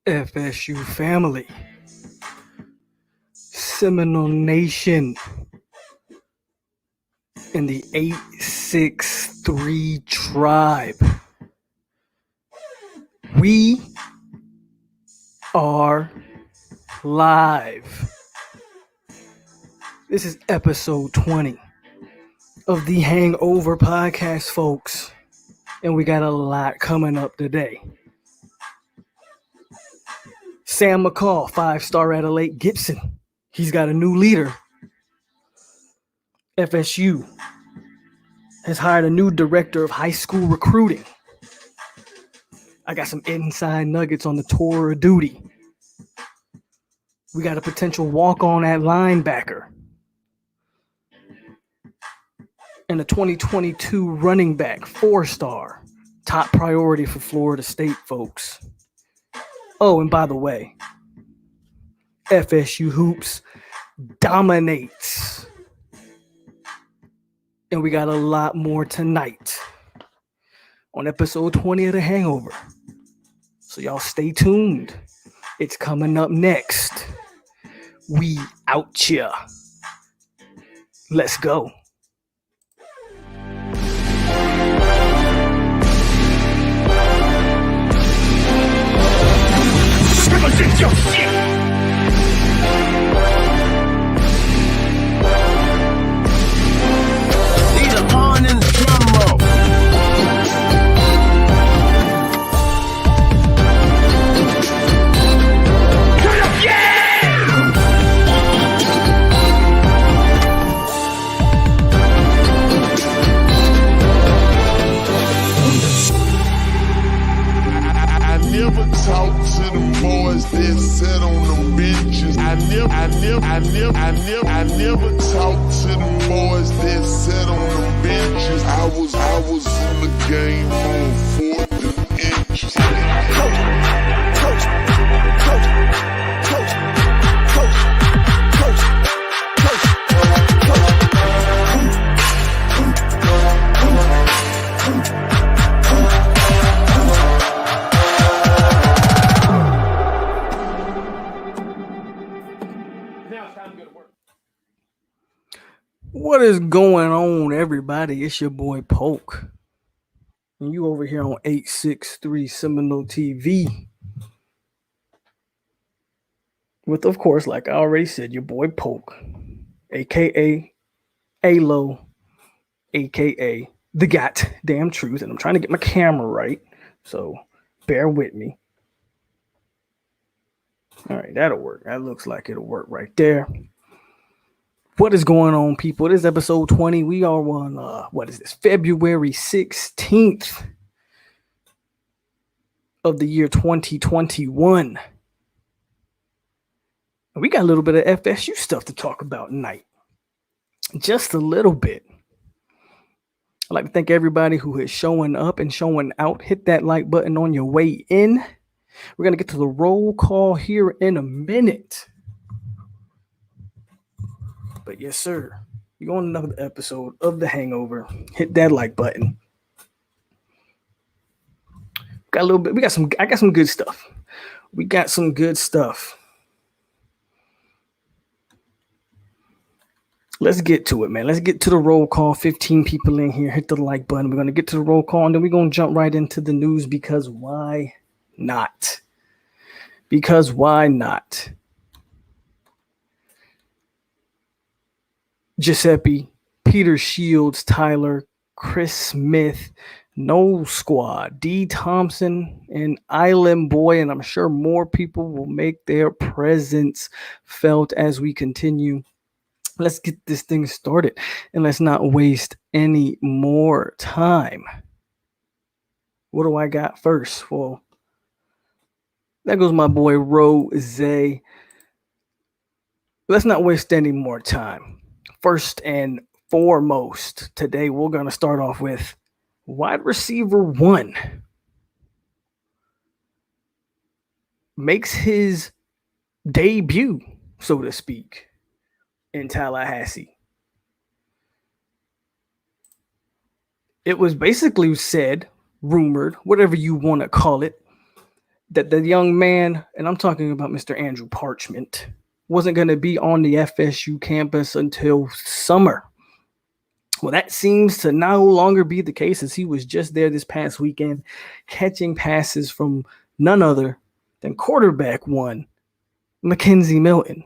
FSU family, Seminole Nation, and the 863 tribe. We are live. This is episode 20 of the Hangover Podcast, folks. And we got a lot coming up today. Sam McCall, 5-star at Lake Gibson. He's got a new leader. FSU has hired a new director of high school recruiting. I got some inside nuggets on the tour of duty. We got a potential walk-on at linebacker. And a 2022 running back, 4-star. Top priority for Florida State, folks. Oh, and by the way, FSU Hoops dominates. And we got a lot more tonight on episode 20 of The Hangover. So y'all stay tuned. It's coming up next. We out here. Let's go. Represent your shit. Need a horn in the drum roll. Turn up, I never talk to them boys that sit on them benches. I never talk to them boys that sit on them benches. I was in the game on 4th inches. What is going on, everybody? It's your boy POLK. And you over here on 863 Seminole TV. With, of course, like I already said, your boy POLK, a.k.a. a.k.a. a.k.a. the goddamn truth. And I'm trying to get my camera right, so bear with me. All right, that'll work. That looks like it'll work right there. What is going on, people? This is episode 20. We are on, February 16th of the year 2021. And we got a little bit of FSU stuff to talk about tonight. Just a little bit. I'd like to thank everybody who is showing up and showing out. Hit that like button on your way in. We're going to get to the roll call here in a minute. But yes, sir, you're on another episode of The Hangover. Hit that like button. I got some good stuff. We got some good stuff. Let's get to it, man. Let's get to the roll call. 15 people in here. Hit the like button. We're going to get to the roll call, and then we're going to jump right into the news because why not? Because why not? Giuseppe, Peter Shields, Tyler, Chris Smith, Noles Squad, D. Thompson, and Island Boy, and I'm sure more people will make their presence felt as we continue. Let's get this thing started, and let's not waste any more time. What do I got first? Well, there goes my boy Rose. Let's not waste any more time. First and foremost, today we're going to start off with wide receiver 1. Makes his debut, so to speak, in Tallahassee. It was basically said, rumored, whatever you want to call it, that the young man, and I'm talking about Mr. Andrew Parchment, wasn't going to be on the FSU campus until summer. Well, that seems to no longer be the case, as he was just there this past weekend catching passes from none other than quarterback one, Mackenzie Milton.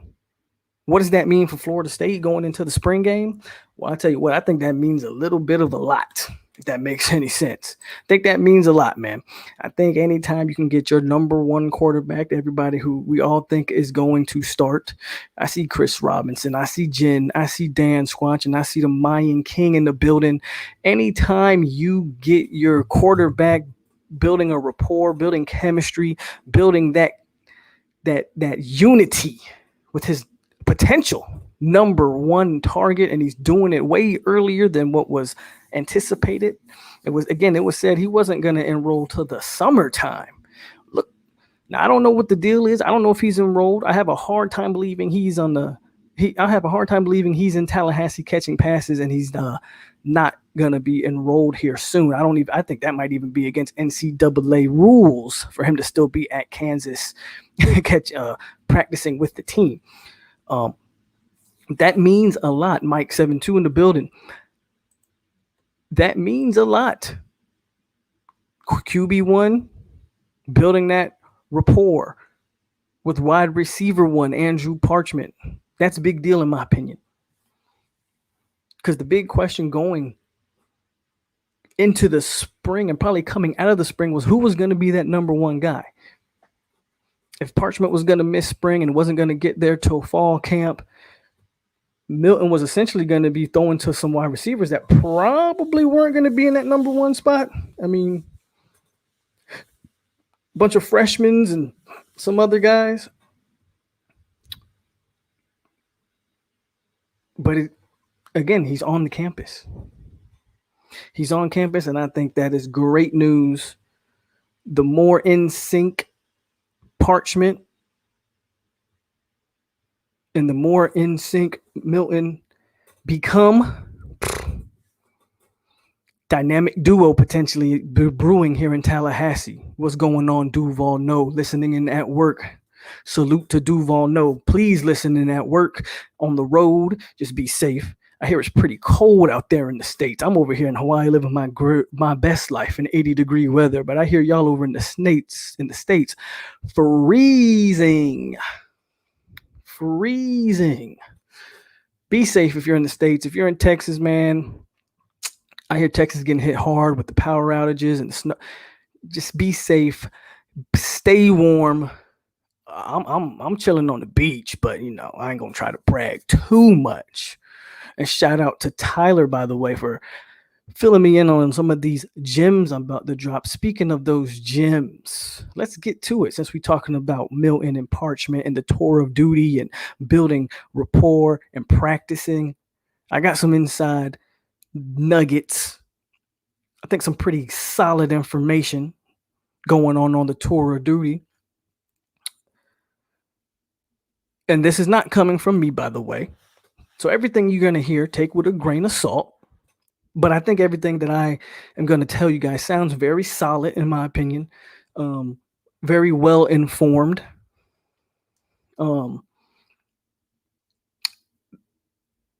What does that mean for Florida State going into the spring game? Well, I'll tell you what, I think that means a little bit of a lot, if that makes any sense. I think that means a lot, man. I think anytime you can get your number one quarterback, everybody who we all think is going to start. I see Chris Robinson, I see Jen, I see Dan Squanch, and I see the Mayan King in the building. Anytime you get your quarterback building a rapport, building chemistry, building that unity with his potential number one target, and he's doing it way earlier than what was anticipated. It was said he wasn't going to enroll till the summertime. Look, now I don't know what the deal is. I don't know if he's enrolled. I have a hard time believing I have a hard time believing he's in Tallahassee catching passes and he's not gonna be enrolled here soon. I think that might even be against NCAA rules for him to still be at Kansas practicing with the team. That means a lot. Mike 7-2 in the building. That means a lot. QB1 building that rapport with wide receiver one, Andrew Parchment. That's a big deal in my opinion. Because the big question going into the spring and probably coming out of the spring was who was going to be that number one guy. If Parchment was going to miss spring and wasn't going to get there till fall camp, Milton was essentially going to be throwing to some wide receivers that probably weren't going to be in that number one spot. I mean, a bunch of freshmen and some other guys. But again, he's on the campus. He's on campus, and I think that is great news. The more in sync Parchment and the more in sync Milton become, dynamic duo potentially brewing here in Tallahassee. What's going on, Duval? No, listening in at work. Salute to Duval. No, please listen in at work, on the road. Just be safe. I hear it's pretty cold out there in the States. I'm over here in Hawaii living my best life in 80-degree weather, but I hear y'all over in the States freezing. Be safe if you're in the States. If you're in Texas, man, I hear Texas getting hit hard with the power outages and the snow. Just be safe. Stay warm. I'm chilling on the beach, but I ain't gonna try to brag too much. And shout out to Tyler, by the way, for filling me in on some of these gems I'm about to drop. Speaking of those gems, let's get to it. Since we're talking about Milton and Parchment and the tour of duty and building rapport and practicing, I got some inside nuggets. I think some pretty solid information going on the tour of duty. And this is not coming from me, by the way. So everything you're going to hear, take with a grain of salt. But I think everything that I am going to tell you guys sounds very solid, in my opinion. Very well informed.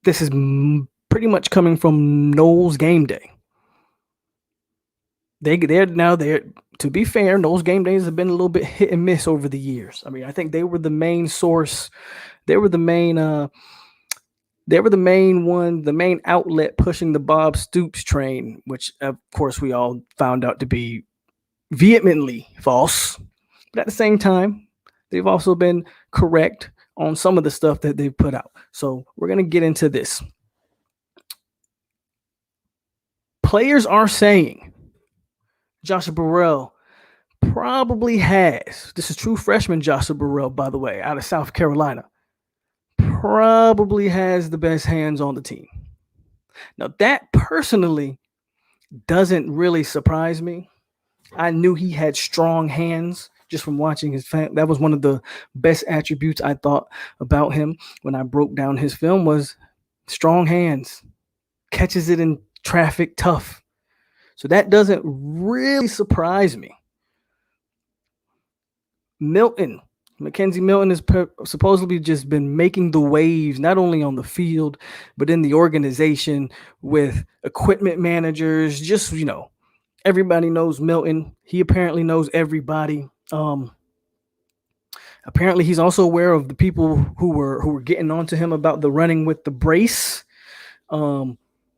This is pretty much coming from Noles game day. They're now there. To be fair, Noles game days have been a little bit hit and miss over the years. I mean, I think they were the main source. They were the main outlet pushing the Bob Stoops train, which of course we all found out to be vehemently false. But at the same time, they've also been correct on some of the stuff that they've put out. So we're going to get into this. Players are saying Joshua Burrell probably has, this is true freshman Joshua Burrell, by the way, out of South Carolina, probably has the best hands on the team. Now, that personally doesn't really surprise me. I knew he had strong hands just from watching his film. That was one of the best attributes I thought about him when I broke down his film was strong hands, catches it in traffic tough. So that doesn't really surprise me. Milton. Mackenzie Milton has supposedly just been making the waves, not only on the field, but in the organization with equipment managers. Just, everybody knows Milton. He apparently knows everybody. Apparently, he's also aware of the people who were getting on to him about the running with the brace.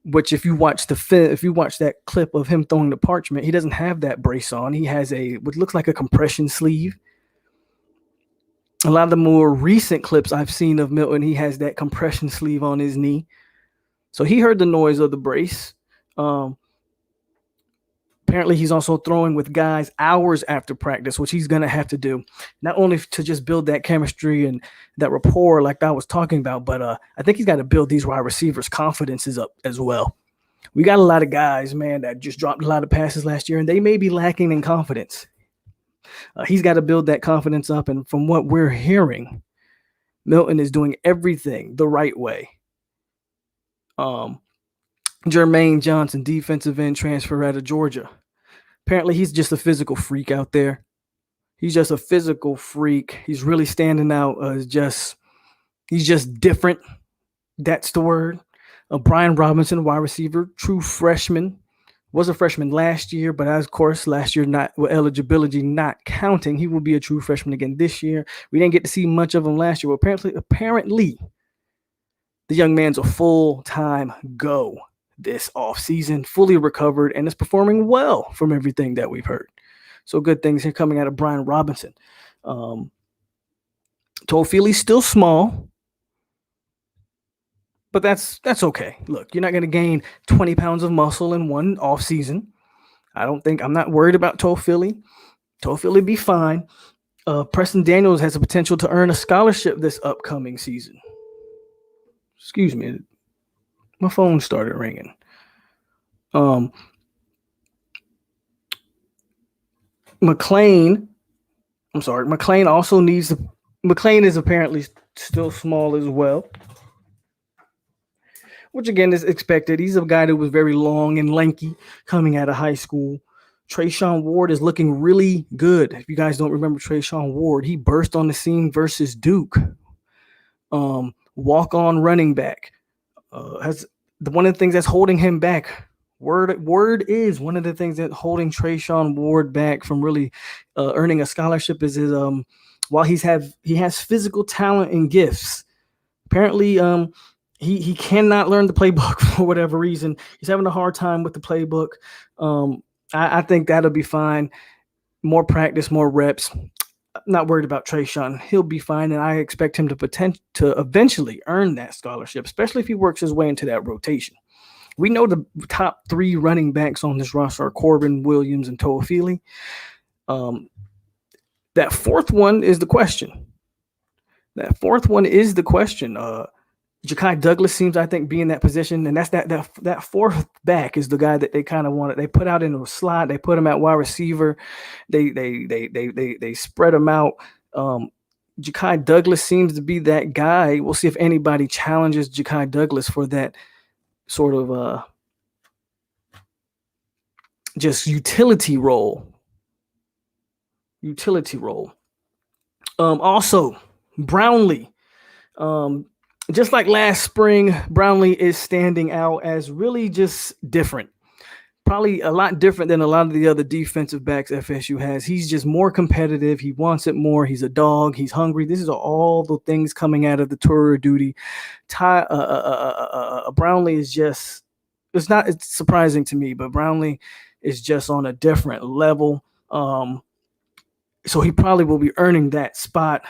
Which if you watch that clip of him throwing the Parchment, he doesn't have that brace on. He has what looks like a compression sleeve. A lot of the more recent clips I've seen of Milton, he has that compression sleeve on his knee. So he heard the noise of the brace. Apparently, he's also throwing with guys hours after practice, which he's going to have to do, not only to just build that chemistry and that rapport like I was talking about, but I think he's got to build these wide receivers' confidences up as well. We got a lot of guys, man, that just dropped a lot of passes last year, and they may be lacking in confidence. He's got to build that confidence up, and from what we're hearing, Milton is doing everything the right way. Jermaine Johnson, defensive end transfer out of Georgia. Apparently, he's just a physical freak out there. He's just a physical freak. He's really standing out. He's just different. That's the word. Brian Robinson, wide receiver, true freshman. Was a freshman last year, but of course, last year not with eligibility not counting, he will be a true freshman again this year. We didn't get to see much of him last year. Well, apparently, the young man's a full-time go this offseason, fully recovered, and is performing well from everything that we've heard. So good things here coming out of Brian Robinson. To'Fili's still small, but that's okay. Look, you're not going to gain 20 pounds of muscle in one offseason. I'm not worried about To'Fili. To'Fili be fine. Preston Daniels has the potential to earn a scholarship this upcoming season. Excuse me. My phone started ringing. McLean is apparently still small as well, which again is expected. He's a guy that was very long and lanky coming out of high school. Trayshawn Ward is looking really good. If you guys don't remember Trayshawn Ward, he burst on the scene versus Duke. Walk-on running back. One of the things that's holding him back. Word is one of the things that holding Trayshawn Ward back from really earning a scholarship is while he has physical talent and gifts. Apparently, he cannot learn the playbook for whatever reason. He's having a hard time with the playbook. I think that'll be fine. More practice, more reps. Not worried about Trayshawn. He'll be fine, and I expect him to eventually earn that scholarship, especially if he works his way into that rotation. We know the top three running backs on this roster are Corbin, Williams, and To'Fili. That fourth one is the question. Ja'Kai Douglas seems, I think, be in that position, and that's that fourth back is the guy that they kind of wanted. They put out in a slot. They put him at wide receiver. They spread him out. Ja'Kai Douglas seems to be that guy. We'll see if anybody challenges Ja'Kai Douglas for that sort of just utility role. Also, Brownlee. Just like last spring, Brownlee is standing out as really just different. Probably a lot different than a lot of the other defensive backs FSU has. He's just more competitive. He wants it more. He's a dog. He's hungry. This is all the things coming out of the tour of duty. Brownlee is just – it's surprising to me, but Brownlee is just on a different level. So he probably will be earning that spot.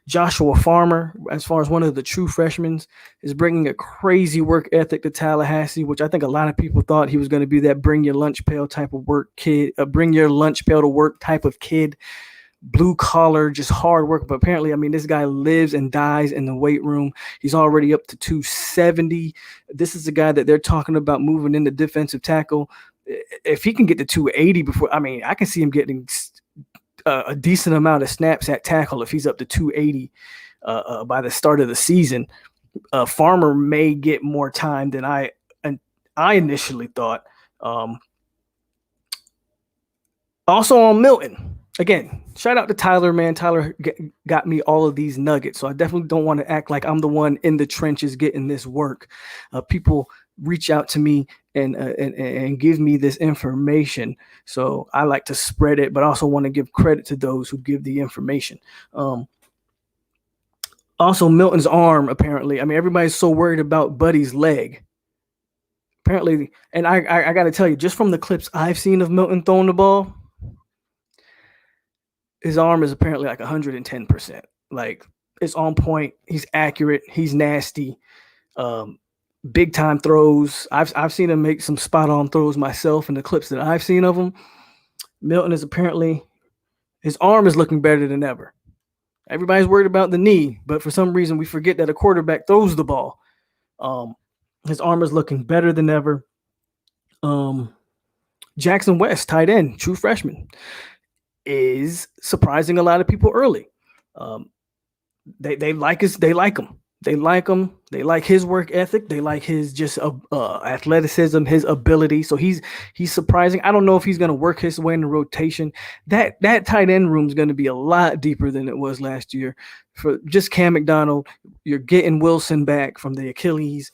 Joshua Farmer, as far as one of the true freshmen, is bringing a crazy work ethic to Tallahassee, which I think a lot of people thought he was going to be that bring your lunch pail type of work kid, bring your lunch pail to work type of kid, blue collar, just hard work. But apparently, this guy lives and dies in the weight room. He's already up to 270. This is the guy that they're talking about moving into defensive tackle. If he can get to 280 before, I can see him getting a decent amount of snaps at tackle if he's up to 280 by the start of the season. Farmer may get more time than I initially thought. Also on Milton, again, shout out to Tyler, man. Tyler got me all of these nuggets. So I definitely don't want to act like I'm the one in the trenches getting this work. People reach out to me and give me this information. So I like to spread it, but I also want to give credit to those who give the information. Also, Milton's arm, apparently. I mean, everybody's so worried about Buddy's leg. Apparently, and I got to tell you, just from the clips I've seen of Milton throwing the ball, his arm is apparently like 110%. Like, it's on point. He's accurate. He's nasty. Big time throws. I've seen him make some spot on throws myself in the clips that I've seen of him. Milton is apparently, his arm is looking better than ever. Everybody's worried about the knee, but for some reason we forget that a quarterback throws the ball. His arm is looking better than ever. Jackson West, tight end, true freshman, is surprising a lot of people early. They like him. They like him. They like his work ethic. They like his just athleticism, his ability. So he's surprising. I don't know if he's going to work his way in the rotation. That tight end room is going to be a lot deeper than it was last year. For just Cam McDonald, you're getting Wilson back from the Achilles.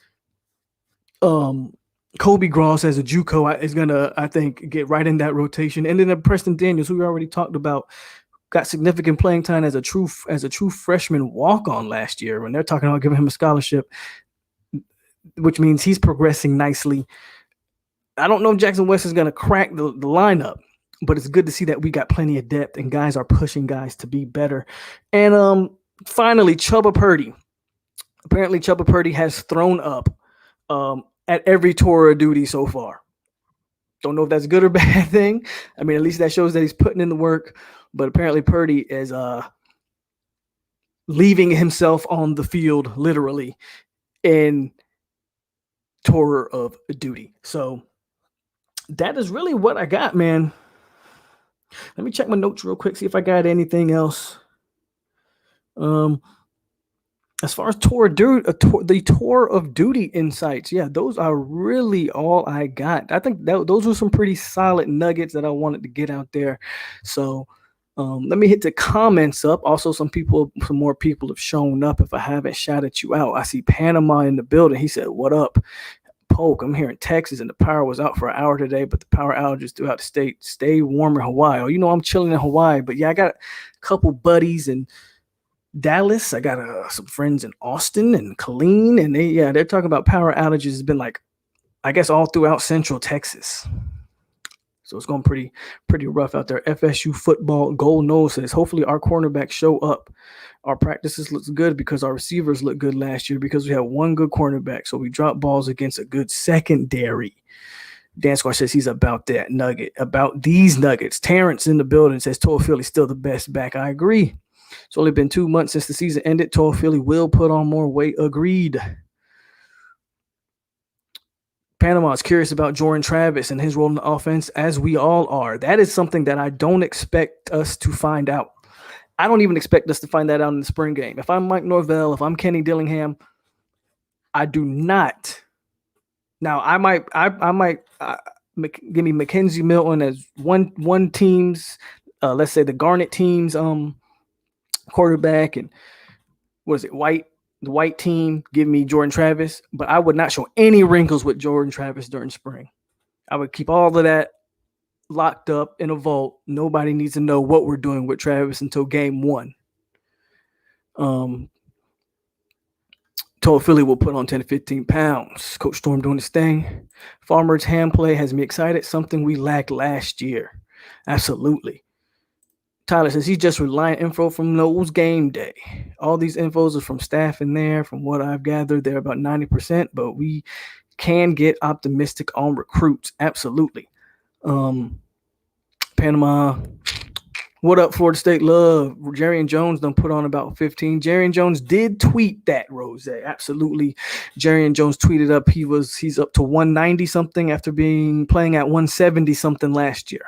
Kobe Gross as a JUCO is going to, I think, get right in that rotation. And then Preston Daniels, who we already talked about, got significant playing time as a true freshman walk-on last year when they're talking about giving him a scholarship, which means he's progressing nicely. I don't know if Jackson West is going to crack the lineup, but it's good to see that we got plenty of depth and guys are pushing guys to be better. And finally, Chubba Purdy. Apparently, Chubba Purdy has thrown up at every tour of duty so far. Don't know if that's a good or bad thing. I mean, at least that shows that he's putting in the work. But apparently Purdy is leaving himself on the field, literally, in tour of duty. So that is really what I got, man. Let me check my notes real quick, see if I got anything else. As far as the tour of duty insights, yeah, those are really all I got. I think those were some pretty solid nuggets that I wanted to get out there. So let me hit the comments up. Also, some more people have shown up. If I haven't shouted you out, I see Panama in the building. He said, "What up, Polk? I'm here in Texas, and the power was out for an hour today, but the power outages throughout the state. Stay warm in Hawaii." Oh, I'm chilling in Hawaii, but yeah, I got a couple buddies in Dallas. I got some friends in Austin and Killeen, and they're talking about power outages. It's been like, I guess, all throughout Central Texas. So it's going pretty rough out there. FSU football goal Noles says, hopefully our cornerbacks show up. Our practices looks good because our receivers look good last year because we had one good cornerback. So we dropped balls against a good secondary. Dan Squash says he's about that nugget, about these nuggets. Terrence in the building says Toafili's still the best back. I agree. It's only been 2 months since the season ended. Toafili will put on more weight. Agreed. Panama is curious about Jordan Travis and his role in the offense, as we all are. That is something that I don't expect us to find out. I don't even expect us to find that out in the spring game. If I'm Mike Norvell, if I'm Kenny Dillingham, I do not. Now, I might give me Mackenzie Milton as one team's, let's say the Garnet team's quarterback, and the white team, give me Jordan Travis, but I would not show any wrinkles with Jordan Travis during spring. I would keep all of that locked up in a vault. Nobody needs to know what we're doing with Travis until game 1. Told Philly will put on 10 to 15 pounds. Coach Storm doing his thing. Farmer's hand play has me excited. Something we lacked last year. Absolutely. Tyler says he's just relying info from Noles game day. All these infos are from staff in there. From what I've gathered, they're about 90%, but we can get optimistic on recruits. Absolutely. Panama. What up, Florida State love? Jerry and Jones done put on about 15. Jerry and Jones did tweet that, Rose. Absolutely. Jerry and Jones tweeted up he's up to 190 something after playing at 170 something last year.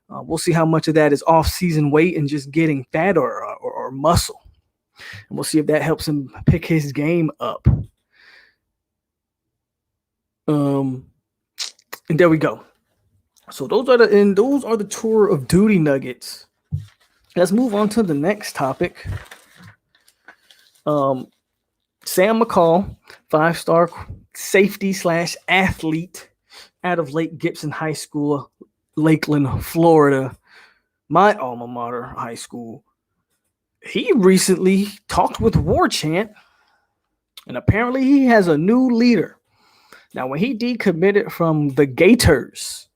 We'll see how much of that is off-season weight and just getting fat or muscle. And we'll see if that helps him pick his game up. And there we go. So those are the tour of duty nuggets Let's move on to the next topic. Sam McCall, 5-star safety / athlete out of Lake Gibson High School, Lakeland, Florida, my alma mater high school. He recently talked with War Chant, and apparently he has a new leader. Now, when he decommitted from the Gators,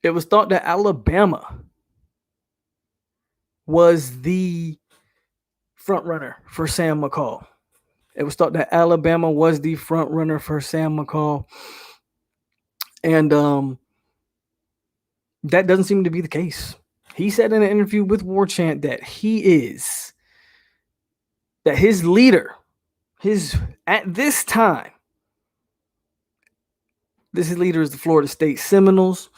it was thought that Alabama was the front runner for Sam McCall. And that doesn't seem to be the case. He said in an interview with War Chant that his leader, at this time, this leader is the Florida State Seminoles.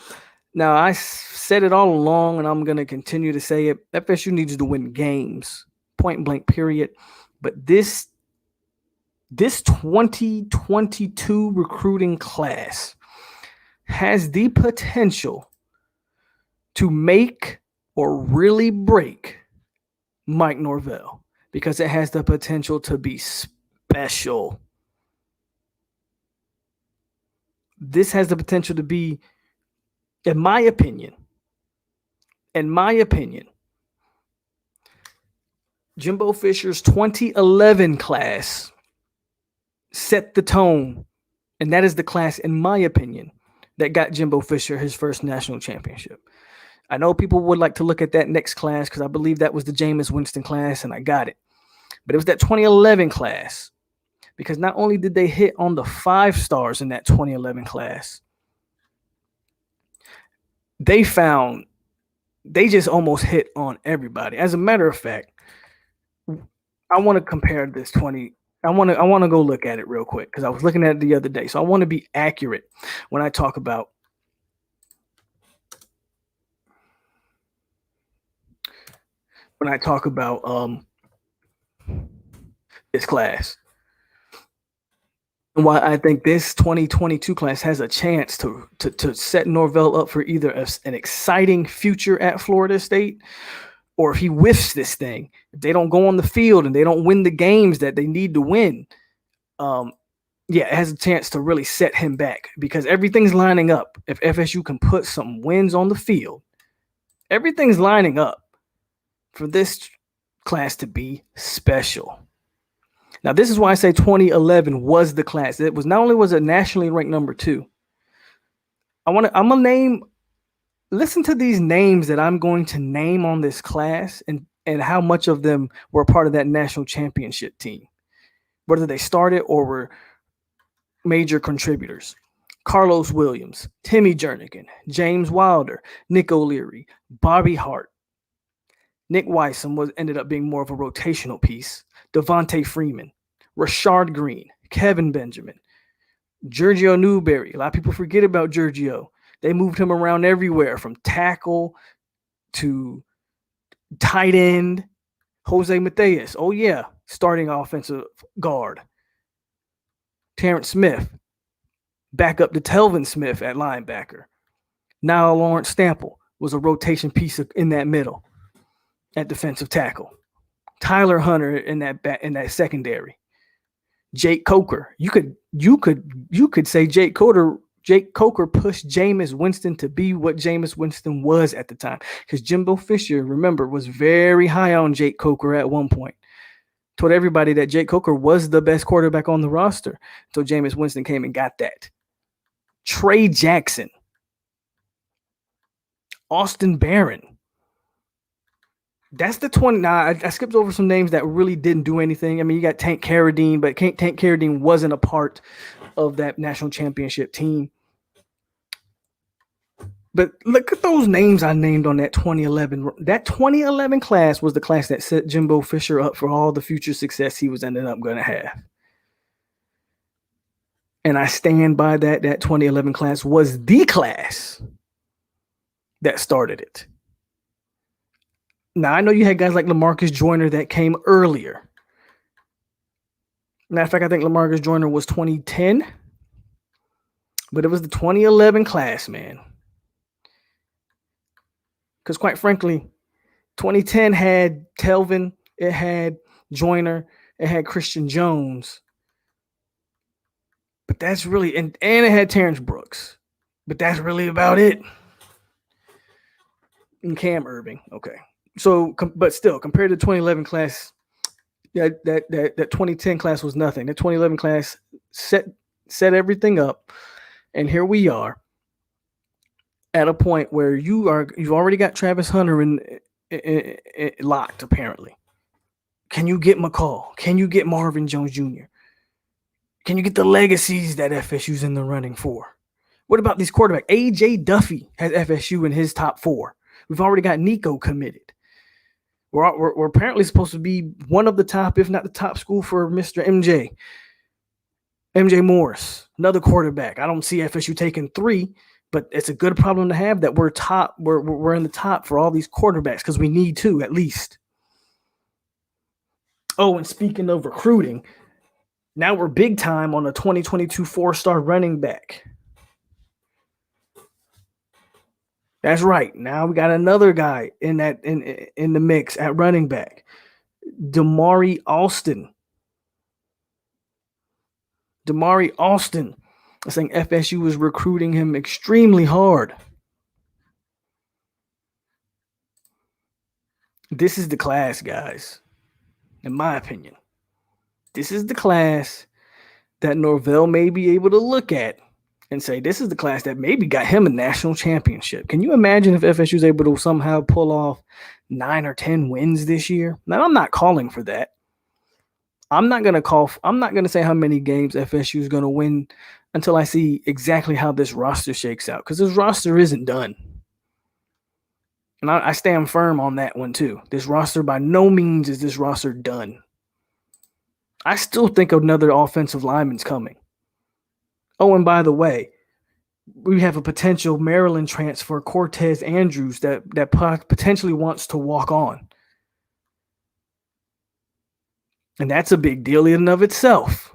Now, I said it all along, and I'm going to continue to say it. FSU needs to win games, point blank, period. But this 2022 recruiting class has the potential to make or really break Mike Norvell, because it has the potential to be special. This has the potential to be, in my opinion, Jimbo Fisher's 2011 class set the tone, and that is the class, in my opinion, that got Jimbo Fisher his first national championship. I know people would like to look at that next class because I believe that was the Jameis Winston class, and I got it. But it was that 2011 class, because not only did they hit on the 5 stars in that 2011 class, they just almost hit on everybody. As a matter of fact, I want to compare this 20. I want to go look at it real quick because I was looking at it the other day. So I want to be accurate when I talk about this class, and why I think this 2022 class has a chance to set Norvell up for either an exciting future at Florida State, or if he whiffs this thing, if they don't go on the field and they don't win the games that they need to win, it has a chance to really set him back, because everything's lining up. If FSU can put some wins on the field, everything's lining up for this class to be special. Now, this is why I say 2011 was the class. It was not only was it nationally ranked number 2. Listen to these names that I'm going to name on this class, and how much of them were part of that national championship team, whether they started or were major contributors. Carlos Williams, Timmy Jernigan, James Wilder, Nick O'Leary, Bobby Hart. Nick Weissam ended up being more of a rotational piece. Devontae Freeman, Rashard Green, Kevin Benjamin, Giorgio Newberry. A lot of people forget about Giorgio. They moved him around everywhere, from tackle to tight end. Jose Mateus, starting offensive guard. Terrence Smith, back up to Telvin Smith at linebacker. Now Lawrence Stample was a rotation piece in that middle at defensive tackle. Tyler Hunter in that secondary. Jake Coker. You could say Jake Coker pushed Jameis Winston to be what Jameis Winston was at the time, because Jimbo Fisher, remember, was very high on Jake Coker at one point. Told everybody that Jake Coker was the best quarterback on the roster until Jameis Winston came and got that. Trey Jackson. Austin Barron. That's the 20. Now, I skipped over some names that really didn't do anything. I mean, you got Tank Carradine, but Tank Carradine wasn't a part of that national championship team. But look at those names I named on that 2011. That 2011 class was the class that set Jimbo Fisher up for all the future success he was ended up going to have. And I stand by that. That 2011 class was the class that started it. Now, I know you had guys like LaMarcus Joyner that came earlier. Matter of fact, I think LaMarcus Joyner was 2010, but it was the 2011 class, man. Because quite frankly, 2010 had Telvin, it had Joyner, it had Christian Jones. But that's really, and it had Terrence Brooks. But that's really about it. And Cam Irving. Okay. So, but still, compared to the 2011 class, that 2010 class was nothing. The 2011 class set everything up. And here we are at a point where you've already got Travis Hunter in locked, apparently. Can you get McCall? Can you get Marvin Jones Jr.? Can you get the legacies that FSU's in the running for? What about these quarterbacks? A.J. Duffy has FSU in his top 4. We've already got Nico committed. We're apparently supposed to be one of the top, if not the top school for Mr. MJ. MJ Morris, another quarterback. I don't see FSU taking 3, but it's a good problem to have that we're top. We're in the top for all these quarterbacks because we need to at least. Oh, and speaking of recruiting, now we're big time on a 2022 4-star running back. That's right. Now we got another guy in the mix at running back, Damari Alston. Damari Alston. I think FSU was recruiting him extremely hard. This is the class, guys. In my opinion, this is the class that Norvell may be able to look at and say, this is the class that maybe got him a national championship. Can you imagine if FSU is able to somehow pull off 9 or 10 wins this year? Now, I'm not calling for that. I'm not going to say how many games FSU is going to win until I see exactly how this roster shakes out, because this roster isn't done. And I stand firm on that one too. This roster, by no means is this roster done. I still think another offensive lineman's coming. Oh, and by the way, we have a potential Maryland transfer, Cortez Andrews, that potentially wants to walk on. And that's a big deal in and of itself.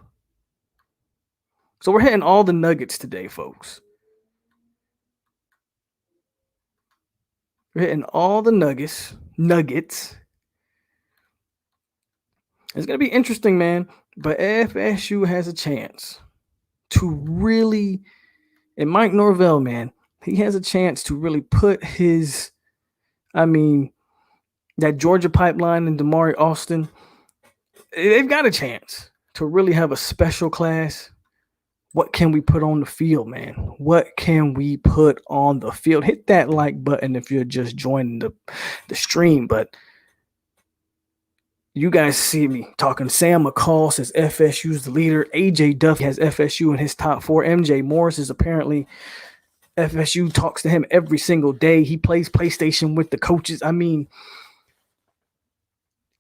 So we're hitting all the nuggets today, folks. We're hitting all the nuggets. It's going to be interesting, man. But FSU has a chance to really, and Mike Norvell, man, he has a chance to really put that Georgia pipeline and Damari Alston, they've got a chance to really have a special class. What can we put on the field, man? What can we put on the field? Hit that like button if you're just joining the stream. But you guys see me talking. Sam McCall says FSU's the leader. A.J. Duffy has FSU in his top 4. MJ Morris is apparently FSU talks to him every single day. He plays PlayStation with the coaches. I mean,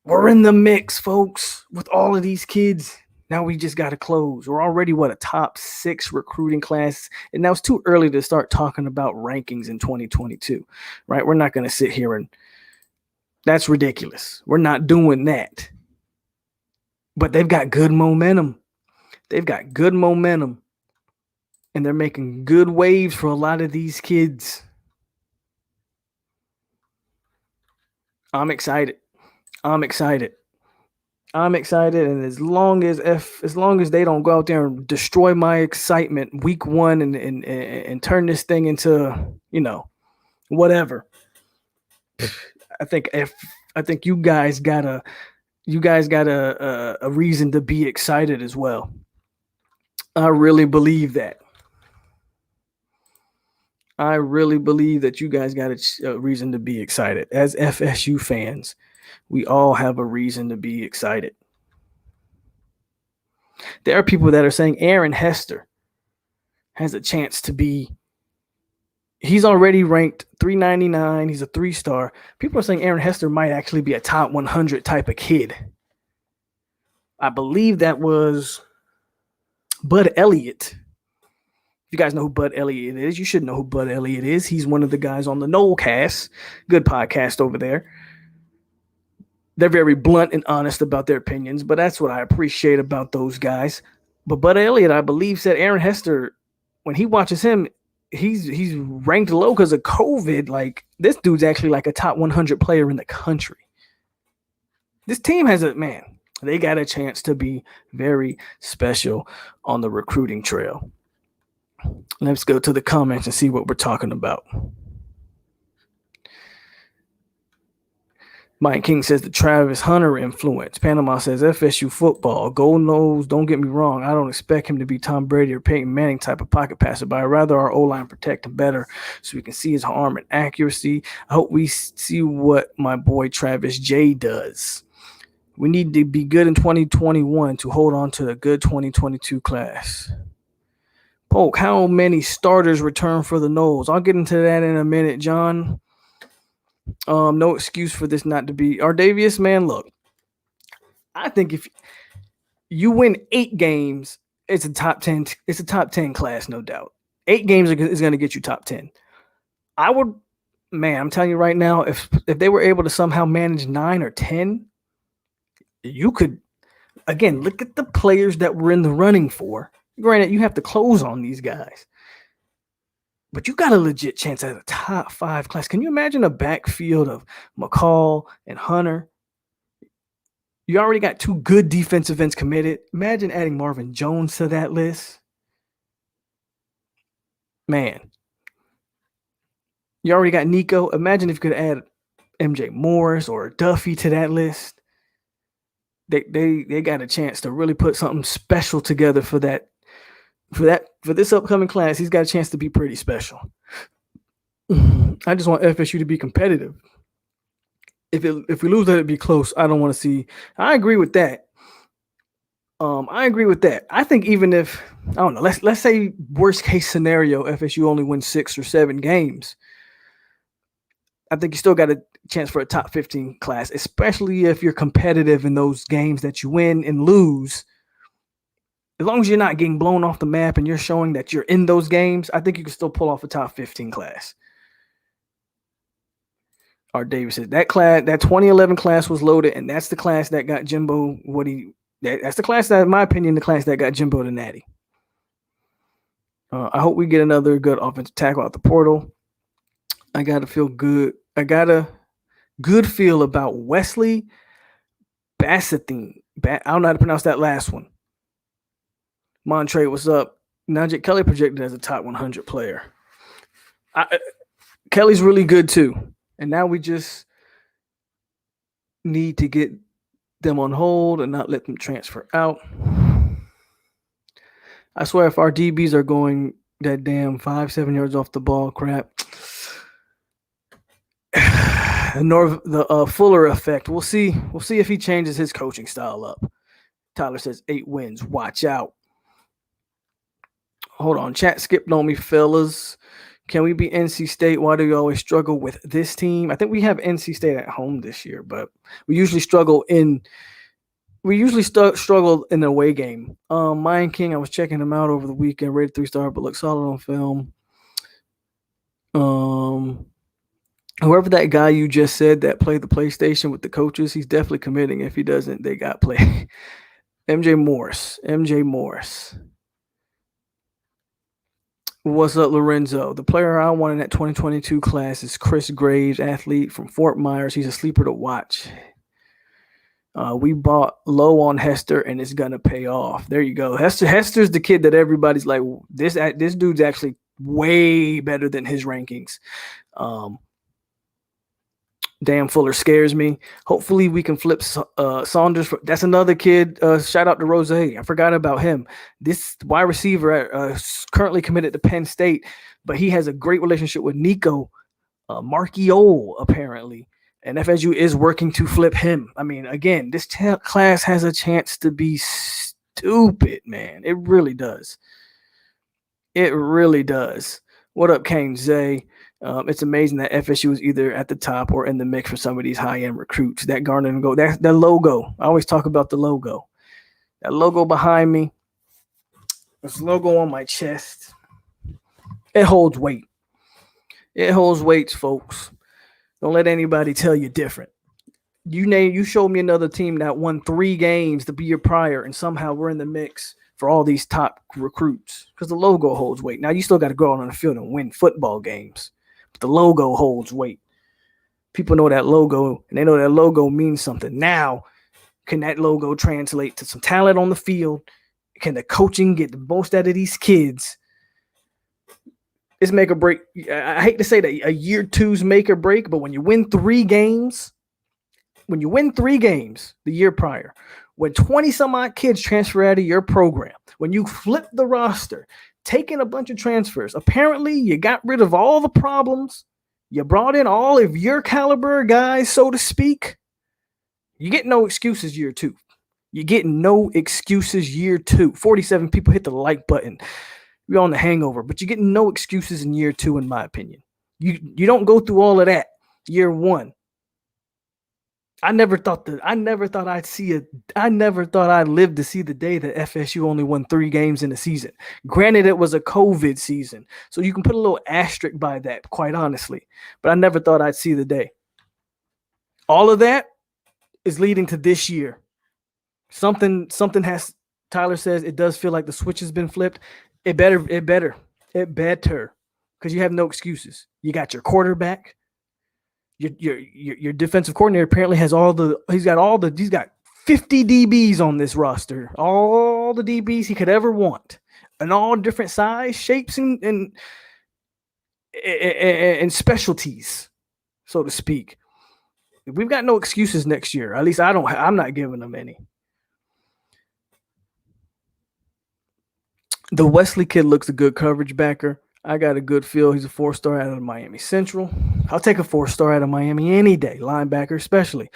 we're in the mix, folks, with all of these kids. Now we just got to close. We're already, a top 6 recruiting class. And now it's too early to start talking about rankings in 2022, right? We're not going to sit here and that's ridiculous. We're not doing that. But they've got good momentum. And they're making good waves for a lot of these kids. I'm excited. And as long as they don't go out there and destroy my excitement week 1 and turn this thing into, whatever. I think you guys got a reason to be excited as well. I really believe that. I really believe that you guys got a reason to be excited. As FSU fans, we all have a reason to be excited. There are people that are saying Aaron Hester has a chance to be. He's already ranked 399. He's a 3-star. People are saying Aaron Hester might actually be a top 100 type of kid. I believe that was Bud Elliott. If you guys know who Bud Elliott is, you should know who Bud Elliott is. He's one of the guys on the Noles cast. Good podcast over there. they're very blunt and honest about their opinions, but that's what I appreciate about those guys. But Bud Elliott, I believe, said Aaron Hester, when he watches him, he's ranked low because of COVID. Like, this dude's actually like a top 100 player in the country. This team has they got a chance to be very special on the recruiting trail. Let's go to the comments and see what we're talking about. Mike King says the Travis Hunter influence. Panama says FSU football. Gold Nose, don't get me wrong. I don't expect him to be Tom Brady or Peyton Manning type of pocket passer, but I'd rather our O-line protect him better so we can see his arm and accuracy. I hope we see what my boy Travis J does. We need to be good in 2021 to hold on to the good 2022 class. Polk, how many starters return for the Noles? I'll get into that in a minute, John. No excuse for this not to be Ardavius, man. Look, I think if you win 8 games, it's a top 10. It's a top 10 class, no doubt. 8 games is going to get you top 10. I'm telling you right now, if they were able to somehow manage 9 or 10, you could, again, look at the players that were in the running for. Granted, you have to close on these guys, but you got a legit chance at a top 5 class. Can you imagine a backfield of McCall and Hunter? You already got 2 good defensive ends committed. Imagine adding Marvin Jones to that list. Man. You already got Nico. Imagine if you could add MJ Morris or Duffy to that list. They got a chance to really put something special together for this upcoming class. He's got a chance to be pretty special. I just want FSU to be competitive. If we lose, let it be close. I don't want to see. I agree with that. I think even if, I don't know, let's say worst case scenario, FSU only wins 6 or 7 games. I think you still got a chance for a top 15 class, especially if you're competitive in those games that you win and lose. As long as you're not getting blown off the map and you're showing that you're in those games, I think you can still pull off a top 15 class. Art Davis said that 2011 class was loaded, and that's the class that got Jimbo that's the class that, in my opinion, the class that got Jimbo to Natty. I hope we get another good offensive tackle out the portal. I got a good feel about Wesley Bassethine. I don't know how to pronounce that last one. Montre, what's up? Najee Kelly projected as a top 100 player. Kelly's really good too. And now we just need to get them on hold and not let them transfer out. I swear, if our DBs are going that damn 5-7 yards off the ball crap, the Fuller effect. We'll see if he changes his coaching style up. Tyler says 8 wins. Watch out. Hold on. Chat skipped on me, fellas. Can we be NC State? Why do we always struggle with this team? I think we have NC State at home this year, but we usually struggle in the away game. Mayan King, I was checking him out over the weekend, rated 3-star, but looked solid on film. Whoever that guy you just said that played the PlayStation with the coaches, he's definitely committing. If he doesn't, they got play. MJ Morris. What's up, Lorenzo? The player I want in that 2022 class is Chris Graves, athlete from Fort Myers. He's a sleeper to watch. We bought low on Hester, and it's gonna pay off. There you go. Hester's the kid that everybody's like, this dude's actually way better than his rankings. Dan Fuller scares me. Hopefully we can flip Saunders. That's another kid. Shout out to Rose. I forgot about him. This wide receiver currently committed to Penn State, but he has a great relationship with Nico Marchiol, apparently. And FSU is working to flip him. I mean, again, this class has a chance to be stupid, man. It really does. What up, Kane Zay? It's amazing that FSU is either at the top or in the mix for some of these high-end recruits. That Garner and Go, that logo. I always talk about the logo. That logo behind me. This logo on my chest. It holds weight. It holds weights, folks. Don't let anybody tell you different. You showed me another team that won 3 games the year prior, and somehow we're in the mix for all these top recruits because the logo holds weight. Now you still got to go out on the field and win football games, but the logo holds weight. People know that logo, and they know that logo means something. Now, can that logo translate to some talent on the field? Can the coaching get the most out of these kids? It's make or break. I hate to say that a year two's make or break, but when you win 3 games, the year prior, when 20 some odd kids transfer out of your program, when you flip the roster, taking a bunch of transfers, apparently you got rid of all the problems. You brought in all of your caliber guys, so to speak. You get no excuses year 2. You get no excuses year 2. 47 people hit the like button. We're on the hangover, but you get no excuses in year 2, in my opinion. You don't go through all of that year 1. I never thought I'd live to see the day that FSU only won 3 games in a season. Granted, it was a COVID season, so you can put a little asterisk by that, quite honestly. But I never thought I'd see the day. All of that is leading to this year. Something has. Tyler says it does feel like the switch has been flipped. It better, because you have no excuses. You got your quarterback. Your defensive coordinator apparently has he's got 50 DBs on this roster, all the DBs he could ever want, and all different size, shapes, and specialties, so to speak. We've got no excuses next year. At least I'm not giving them any. The Wesley kid looks a good coverage backer. I got a good feel. He's a 4-star out of Miami Central. I'll take a 4-star out of Miami any day, linebacker especially.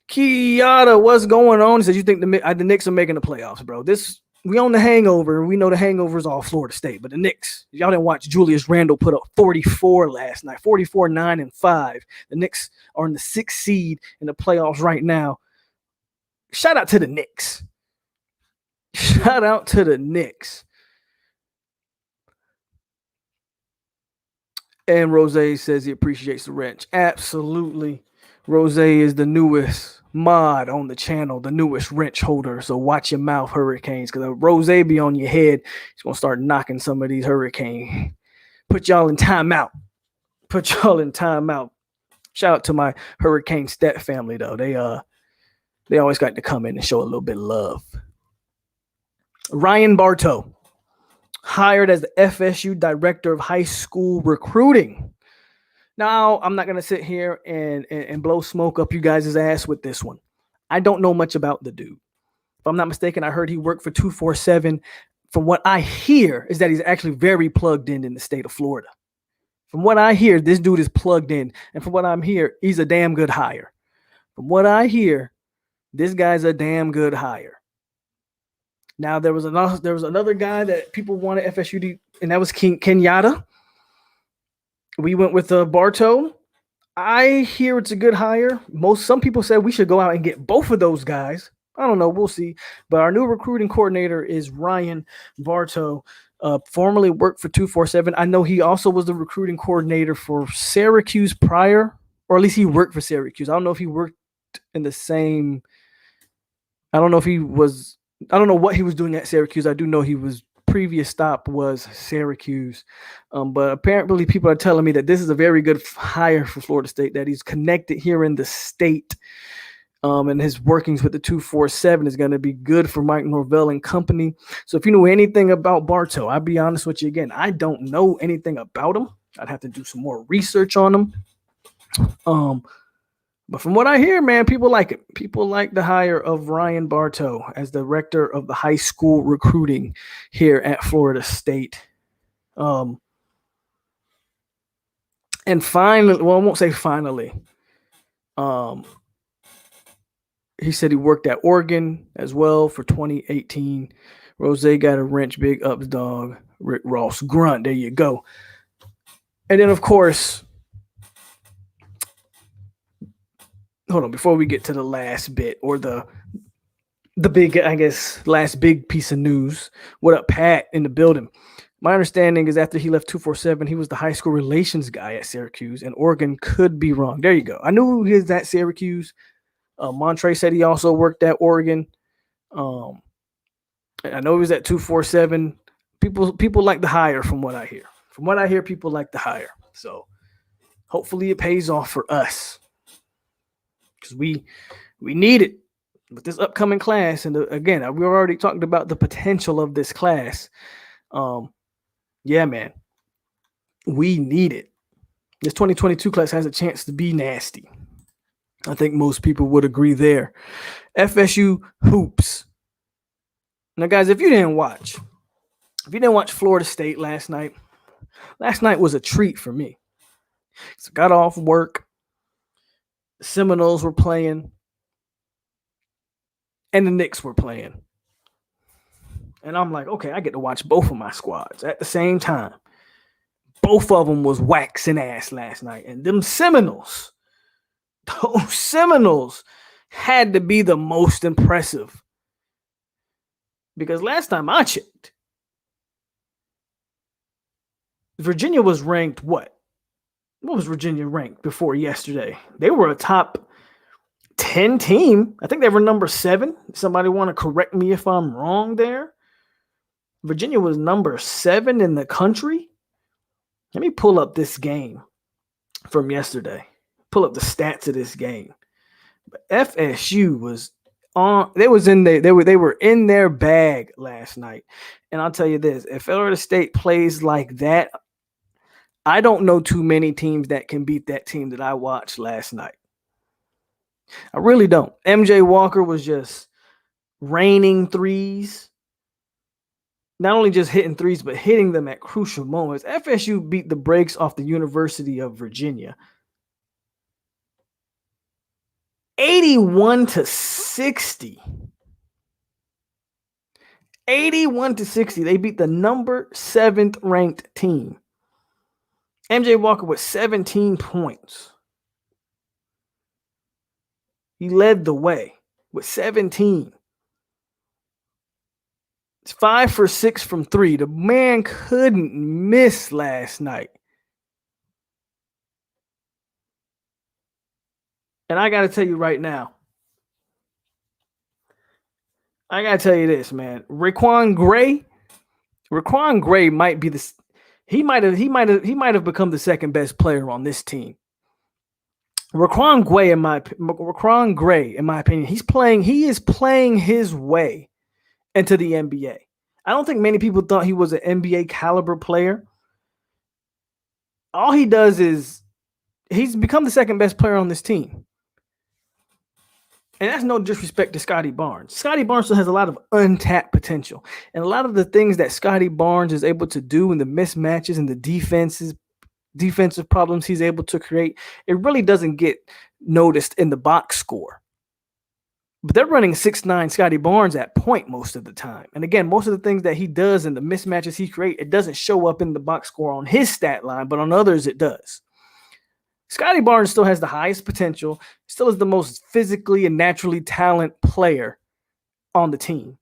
Kiata, what's going on? He says, you think the Knicks are making the playoffs, bro? We on the hangover. We know the hangover is all Florida State, but the Knicks, y'all didn't watch Julius Randle put up 44 last night, 44, 9, and 5. The Knicks are in the 6th seed in the playoffs right now. Shout out to the Knicks. Shout out to the Knicks. And Rose says he appreciates the wrench. Absolutely. Rose is the newest mod on the channel, the newest wrench holder. So watch your mouth, Hurricanes, because Rose be on your head. He's going to start knocking some of these Hurricanes. Put y'all in timeout. Shout out to my Hurricane Stat family, though. They always got to come in and show a little bit of love. Ryan Bartow, hired as the FSU Director of High School Recruiting. Now, I'm not going to sit here and blow smoke up you guys' ass with this one. I don't know much about the dude. If I'm not mistaken, I heard he worked for 247. From what I hear is that he's actually very plugged in the state of Florida. From what I hear, this dude is plugged in. And from what I'm hearing, he's a damn good hire. From what I hear, this guy's a damn good hire. Now, there was another guy that people wanted FSU to, and that was Kenyatta. We went with Bartow. I hear it's a good hire. Some people said we should go out and get both of those guys. I don't know. We'll see. But our new recruiting coordinator is Ryan Bartow, formerly worked for 247. I know he also was the recruiting coordinator for Syracuse prior, or at least he worked for Syracuse. I don't know if he worked in the same – I don't know what he was doing at Syracuse. I do know his previous stop was Syracuse. But apparently people are telling me that this is a very good hire for Florida State, that he's connected here in the state. And his workings with the 247 is going to be good for Mike Norvell and company. So if you know anything about Bartow, I'll be honest with you again. I don't know anything about him. I'd have to do some more research on him. But from what I hear, man, people like it. People like the hire of Ryan Bartow as director of the high school recruiting here at Florida State. And finally, well, I won't say finally. He said he worked at Oregon as well for 2018. Rose got a wrench. Big ups, dog. Rick Ross grunt. There you go. And then, of course, hold on, before we get to the last bit or the big, I guess, last big piece of news. What up, Pat, in the building? My understanding is after he left 247, he was the high school relations guy at Syracuse, and Oregon could be wrong. There you go. I knew he was at Syracuse. Montre said he also worked at Oregon. Um, I know he was at 247. People like the hire from what I hear. From what I hear, people like the hire. So hopefully it pays off for us because we need it with this upcoming class. And again, we already talked about the potential of this class. Yeah, man, we need it. This 2022 class has a chance to be nasty. I think most people would agree there. FSU hoops. Now, guys, if you didn't watch Florida State last night was a treat for me. So got off work. The Seminoles were playing. And the Knicks were playing. And I'm like, okay, I get to watch both of my squads at the same time. Both of them was waxing ass last night. And those Seminoles had to be the most impressive. Because last time I checked, Virginia was ranked what? What was Virginia ranked before yesterday? They were a top 10 team. I think they were number 7. Somebody want to correct me if I'm wrong there. Virginia was number 7 in the country. Let me pull up this game from yesterday. Pull up the stats of this game. But FSU was on. They were in their bag last night. And I'll tell you this: if Florida State plays like that, I don't know too many teams that can beat that team that I watched last night. I really don't. MJ Walker was just raining threes. Not only just hitting threes, but hitting them at crucial moments. FSU beat the brakes off the University of Virginia. 81-60. 81-60. They beat the number 7th ranked team. MJ Walker with 17 points. He led the way with 17. It's 5 for 6 from 3. The man couldn't miss last night. And I got to tell you right now. I got to tell you this, man. Raquan Gray might be he might have become the second best player on this team. Raquan Gray, in my opinion, he is playing his way into the NBA. I don't think many people thought he was an NBA caliber player. All he does is he's become the second best player on this team. And that's no disrespect to Scotty Barnes. Scotty Barnes still has a lot of untapped potential. And a lot of the things that Scotty Barnes is able to do in the mismatches and the defensive problems he's able to create, it really doesn't get noticed in the box score. But they're running 6'9" Scotty Barnes at point most of the time. And again, most of the things that he does and the mismatches he creates, it doesn't show up in the box score on his stat line, but on others it does. Scotty Barnes still has the highest potential, still is the most physically and naturally talented player on the team.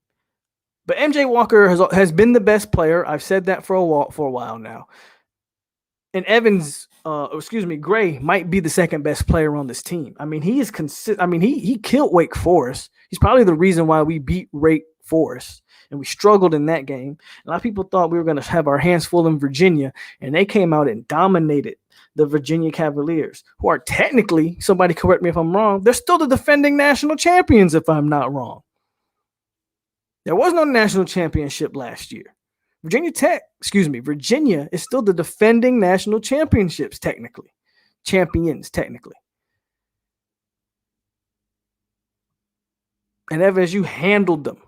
But MJ Walker has been the best player. I've said that for a while now. And Gray might be the second best player on this team. I mean, he is he killed Wake Forest. He's probably the reason why we beat Wake Forest and we struggled in that game. A lot of people thought we were going to have our hands full in Virginia, and they came out and dominated the Virginia Cavaliers, who are technically, somebody correct me if I'm wrong, they're still the defending national champions if I'm not wrong. There was no national championship last year. Virginia is still the defending national champions technically. And FSU handled them.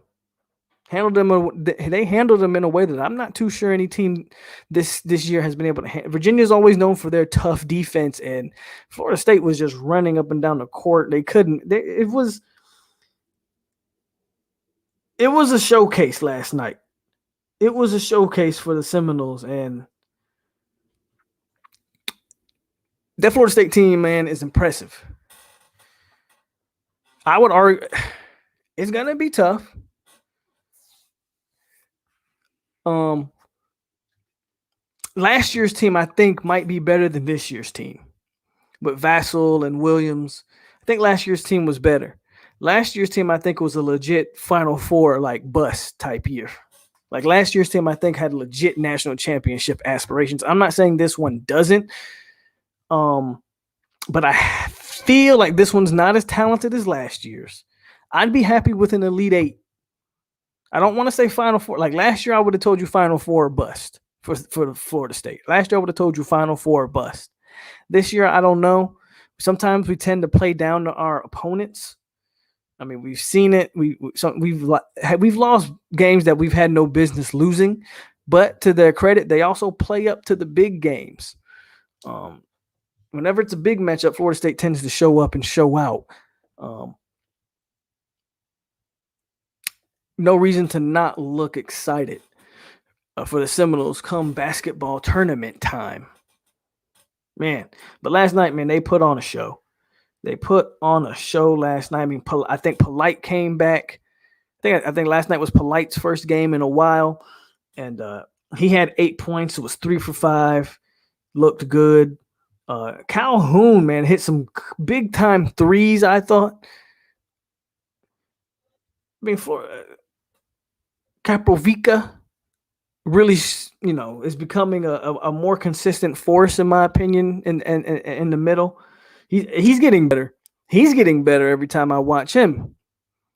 They handled them in a way that I'm not too sure any team this year has been able to handle. Virginia's always known for their tough defense, and Florida State was just running up and down the court. It was a showcase last night. It was a showcase for the Seminoles, and that Florida State team, man, is impressive. I would argue it's going to be tough. Last year's team, I think, might be better than this year's team with Vassell and Williams I think last year's team was better. Last year's team, I think, was a legit Final Four like bust type year. Like last year's team, I think had legit national championship aspirations. I'm not saying this one doesn't, but I feel like this one's not as talented as last year's. I'd be happy with an Elite Eight. I don't want to say Final Four. Like last year, I would have told you Final Four or bust for the Florida State. Last year, I would have told you Final Four or bust. This year, I don't know. Sometimes we tend to play down to our opponents. I mean, we've seen it. We've lost games that we've had no business losing, but to their credit, they also play up to the big games. Whenever it's a big matchup, Florida State tends to show up and show out. No reason to not look excited for the Seminoles come basketball tournament time. Man, but last night, man, they put on a show. They put on a show last night. I mean, I think Polite came back. I think last night was Polite's first game in a while, and he had 8 points. It was 3 for 5. Looked good. Calhoun, man, hit some big time threes. I thought. I mean, for Kaprovica, really, is becoming a more consistent force, in my opinion, in the middle. He's getting better. He's getting better every time I watch him.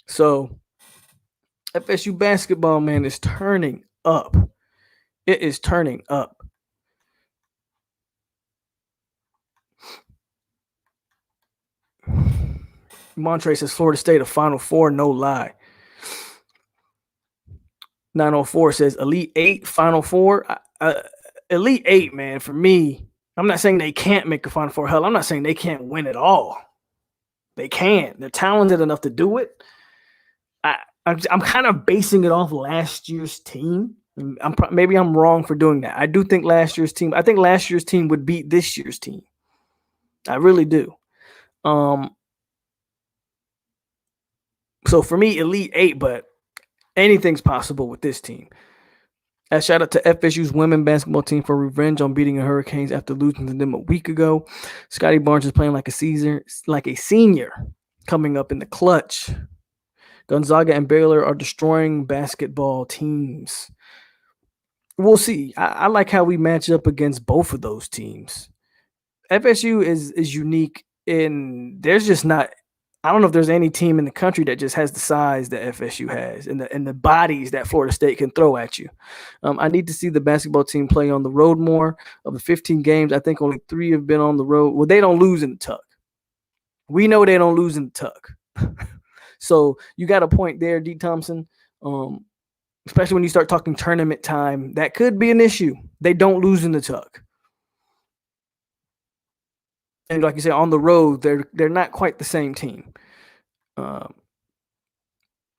So FSU basketball, man, is turning up. It is turning up. Montre says Florida State a Final Four, no lie. 904 says Elite Eight, Final Four. Elite Eight, man, for me, I'm not saying they can't make a Final Four. Hell, I'm not saying they can't win at all. They can. They're talented enough to do it. I'm kind of basing it off last year's team. Maybe I'm wrong for doing that. I do think last year's team would beat this year's team. I really do. So for me, Elite Eight, but anything's possible with this team. Shout out to FSU's women basketball team for revenge on beating the Hurricanes after losing to them a week ago. Scotty Barnes is playing like a senior coming up in the clutch. Gonzaga and Baylor are destroying basketball teams. We'll see. I like how we match up against both of those teams. FSU is unique in there's just not. I don't know if there's any team in the country that just has the size that FSU has and the bodies that Florida State can throw at you. I need to see the basketball team play on the road more. Of the 15 games, I think only 3 have been on the road. Well, they don't lose in the Tuck. We know they don't lose in the Tuck. So you got a point there, D. Thompson. Especially when you start talking tournament time, that could be an issue. They don't lose in the Tuck. And like you said, on the road, they're not quite the same team.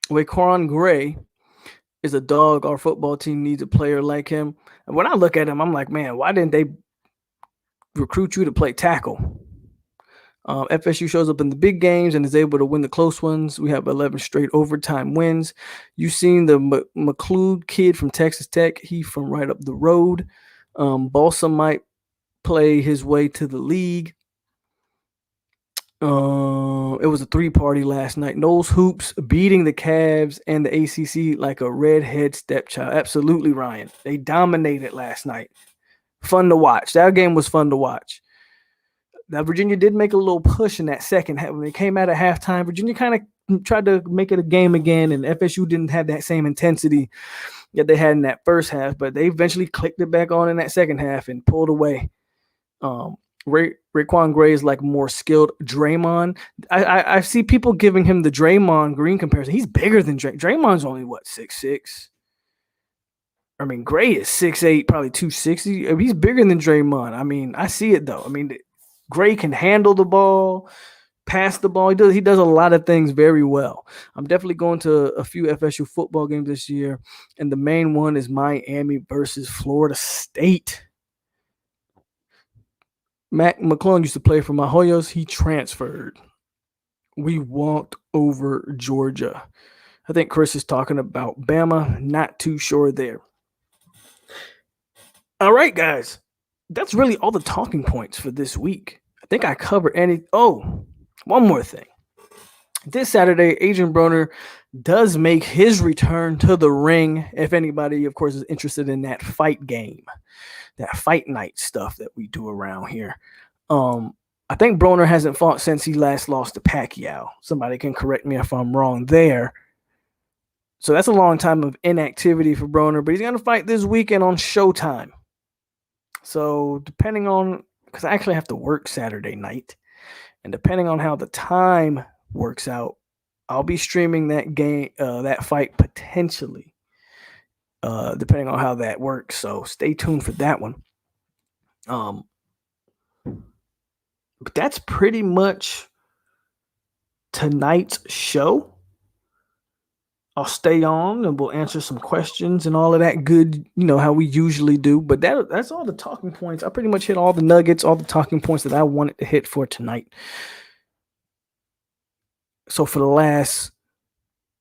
Waquan Gray is a dog. Our football team needs a player like him. And when I look at him, I'm like, man, why didn't they recruit you to play tackle? FSU shows up in the big games and is able to win the close ones. We have 11 straight overtime wins. You've seen the McLeod kid from Texas Tech. He from right up the road. Balsam might play his way to the league. It was a 3-party last night. Noles Hoops beating the Cavs and the ACC like a redhead stepchild. Absolutely, Ryan. They dominated last night. Fun to watch. That game was fun to watch. Now, Virginia did make a little push in that second half. When they came out at halftime, Virginia kind of tried to make it a game again, and FSU didn't have that same intensity that they had in that first half, but they eventually clicked it back on in that second half and pulled away. Raekwon Gray is like more skilled. Draymond, I see people giving him the Draymond Green comparison. He's bigger than Draymond's only, 6'6". I mean, Gray is 6'8", probably 260. He's bigger than Draymond. I mean, I see it, though. I mean, Gray can handle the ball, pass the ball. He does a lot of things very well. I'm definitely going to a few FSU football games this year, and the main one is Miami versus Florida State. Mac McClung used to play for my Hoyas. He transferred. We walked over Georgia. I think Chris is talking about Bama. Not too sure there. All right, guys. That's really all the talking points for this week. I think I covered any. Oh, One more thing. This Saturday, Adrian Broner does make his return to the ring. If anybody, of course, is interested in that fight game, that fight night stuff that we do around here. I think Broner hasn't fought since he last lost to Pacquiao. Somebody can correct me if I'm wrong there. So that's a long time of inactivity for Broner, but he's going to fight this weekend on Showtime. So depending on, because I actually have to work Saturday night, and depending on how the time works out, I'll be streaming that game, that fight potentially, depending on how that works. So stay tuned for that one. But that's pretty much tonight's show. I'll stay on and we'll answer some questions and all of that good, how we usually do. But that's all the talking points. I pretty much hit all the nuggets, all the talking points that I wanted to hit for tonight. So for the last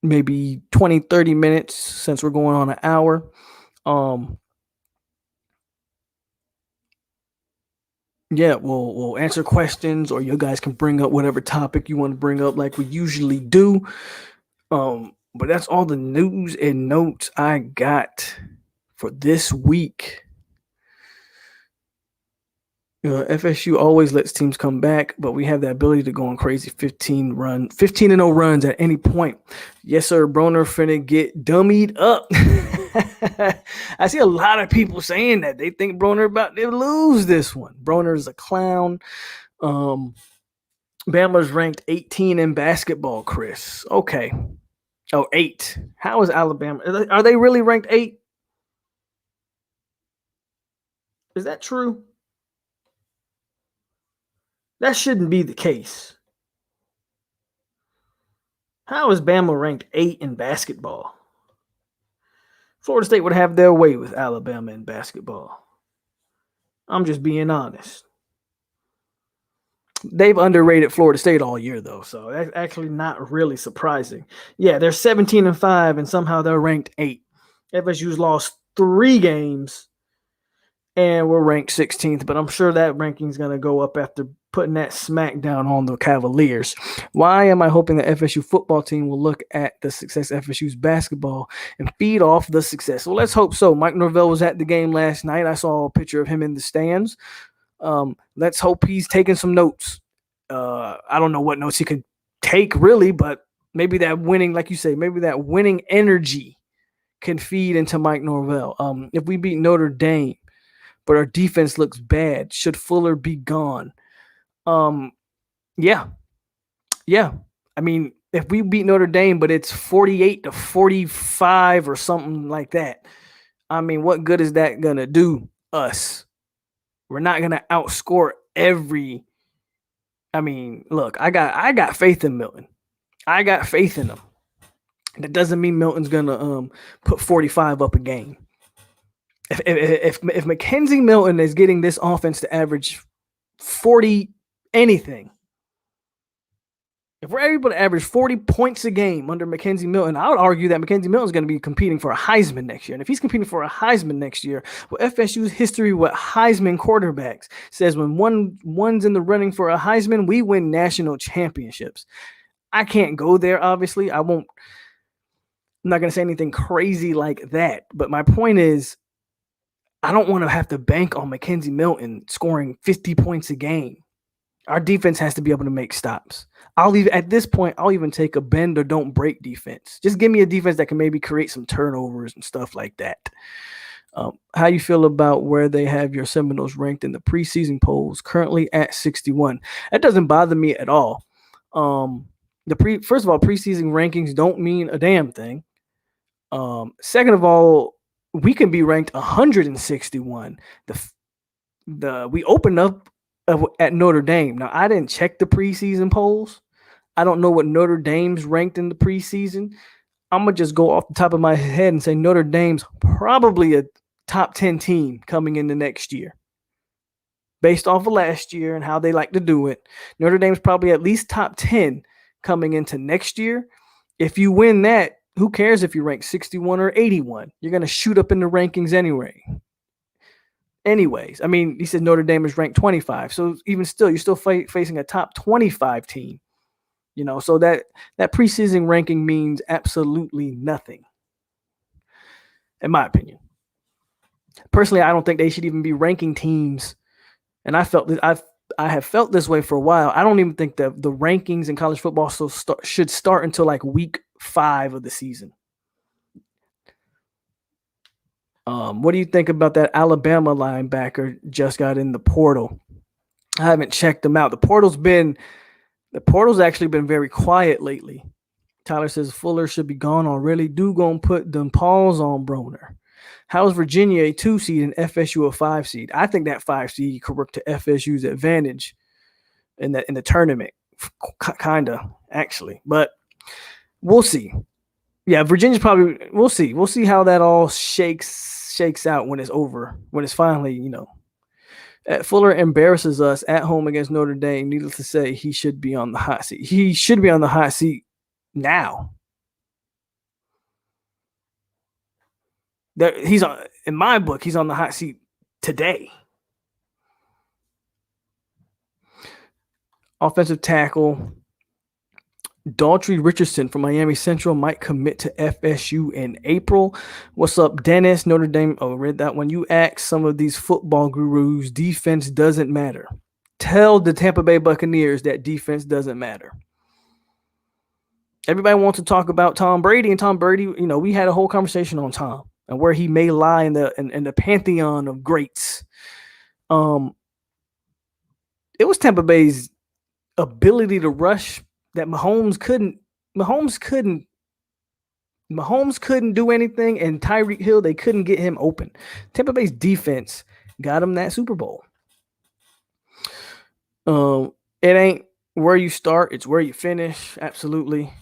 maybe 20, 30 minutes, since we're going on an hour, we'll answer questions, or you guys can bring up whatever topic you want to bring up like we usually do. But that's all the news and notes I got for this week. FSU always lets teams come back, but we have the ability to go on crazy 15-0 runs at any point. Yes, sir. Broner finna get dummied up. I see a lot of people saying that they think Broner about to lose this one. Broner is a clown. Bama's ranked 18 in basketball, Chris. Okay. Oh, 8. How is Alabama? Are they really ranked 8? Is that true? That shouldn't be the case. How is Bama ranked 8 in basketball? Florida State would have their way with Alabama in basketball. I'm just being honest. They've underrated Florida State all year, though, so that's actually not really surprising. Yeah, they're 17-5, and somehow they're ranked 8. FSU's lost 3 games, and we're ranked 16th, but I'm sure that ranking is going to go up after putting that smack down on the Cavaliers. Why am I hoping the FSU football team will look at the success of FSU's basketball and feed off the success? Well, let's hope so. Mike Norvell was at the game last night. I saw a picture of him in the stands. Let's hope he's taking some notes. I don't know what notes he could take really, but maybe that winning, like you say, maybe that winning energy can feed into Mike Norvell. If we beat Notre Dame, but our defense looks bad, should Fuller be gone? Yeah. I mean, if we beat Notre Dame, but it's 48-45 or something like that, I mean, what good is that gonna do us? We're not gonna outscore every. I mean, look, I got faith in Milton. I got faith in him. That doesn't mean Milton's gonna put 45 up a game. If Mackenzie Milton is getting this offense to average 40 anything, if we're able to average 40 points a game under Mackenzie Milton, I would argue that Mackenzie Milton is going to be competing for a Heisman next year. And if he's competing for a Heisman next year, well, FSU's history with Heisman quarterbacks says when one's in the running for a Heisman, we win national championships. I can't go there, obviously. I'm not going to say anything crazy like that. But my point is, I don't want to have to bank on Mackenzie Milton scoring 50 points a game. Our defense has to be able to make stops. At this point, I'll even take a bend or don't break defense. Just give me a defense that can maybe create some turnovers and stuff like that. How you feel about where they have your Seminoles ranked in the preseason polls, currently at 61? That doesn't bother me at all. First of all, preseason rankings don't mean a damn thing. Second of all, we can be ranked 161. We opened up at Notre Dame. Now, I didn't check the preseason polls. I don't know what Notre Dame's ranked in the preseason. I'm going to just go off the top of my head and say Notre Dame's probably a top 10 team coming into next year. Based off of last year and how they like to do it, Notre Dame's probably at least top 10 coming into next year. If you win that, who cares if you rank 61 or 81? You're going to shoot up in the rankings anyway. Anyways, I mean, he said Notre Dame is ranked 25. So even still, you're still facing a top 25 team So that preseason ranking means absolutely nothing, in my opinion. Personally, I don't think they should even be ranking teams. And I have felt this way for a while. I don't even think that the rankings in college football should start until like week 5 of the season. What do you think about that Alabama linebacker just got in the portal? I haven't checked them out. The portal's actually been very quiet lately. Tyler says Fuller should be gone already. Do gonna put them paws on Broner. How's Virginia a 2 seed and FSU a 5 seed? I think that 5 seed could work to FSU's advantage in the tournament, kinda actually, but we'll see. Yeah, Virginia's probably. We'll see. We'll see how that all shakes out when it's over. When it's finally, Fuller embarrasses us at home against Notre Dame. Needless to say, he should be on the hot seat. He should be on the hot seat now. He's on. In my book, he's on the hot seat today. Offensive tackle Daltrey Richardson from Miami Central might commit to FSU in April. What's up, Dennis? Notre Dame. Oh, read that one. You ask some of these football gurus, defense doesn't matter. Tell the Tampa Bay Buccaneers that defense doesn't matter. Everybody wants to talk about Tom Brady, and Tom Brady, we had a whole conversation on Tom and where he may lie in the pantheon of greats. It was Tampa Bay's ability to rush that Mahomes couldn't do anything, and Tyreek Hill, they couldn't get him open. Tampa Bay's defense got him that Super Bowl. It ain't where you start, it's where you finish. Absolutely.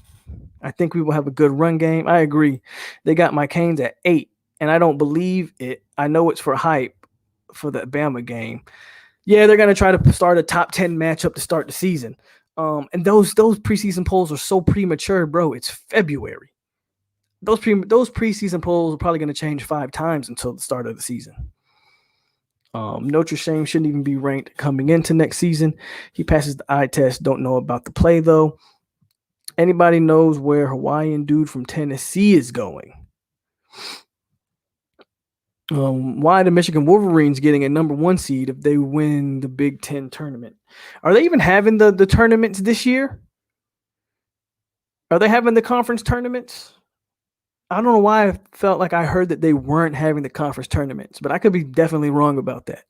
I think we will have a good run game. I agree. They got my Canes at 8, and I don't believe it. I know it's for hype for the Bama game. Yeah, they're going to try to start a top 10 matchup to start the season. And those preseason polls are so premature, bro. It's February. Those preseason polls are probably going to change 5 times until the start of the season. Notre Dame shouldn't even be ranked coming into next season. He passes the eye test. Don't know about the play, though. Anybody knows where Hawaiian dude from Tennessee is going? Why the Michigan Wolverines getting a number 1 seed if they win the Big Ten tournament? Are they even having the tournaments this year? Are they having the conference tournaments? I don't know why I felt like I heard that they weren't having the conference tournaments, but I could be definitely wrong about that.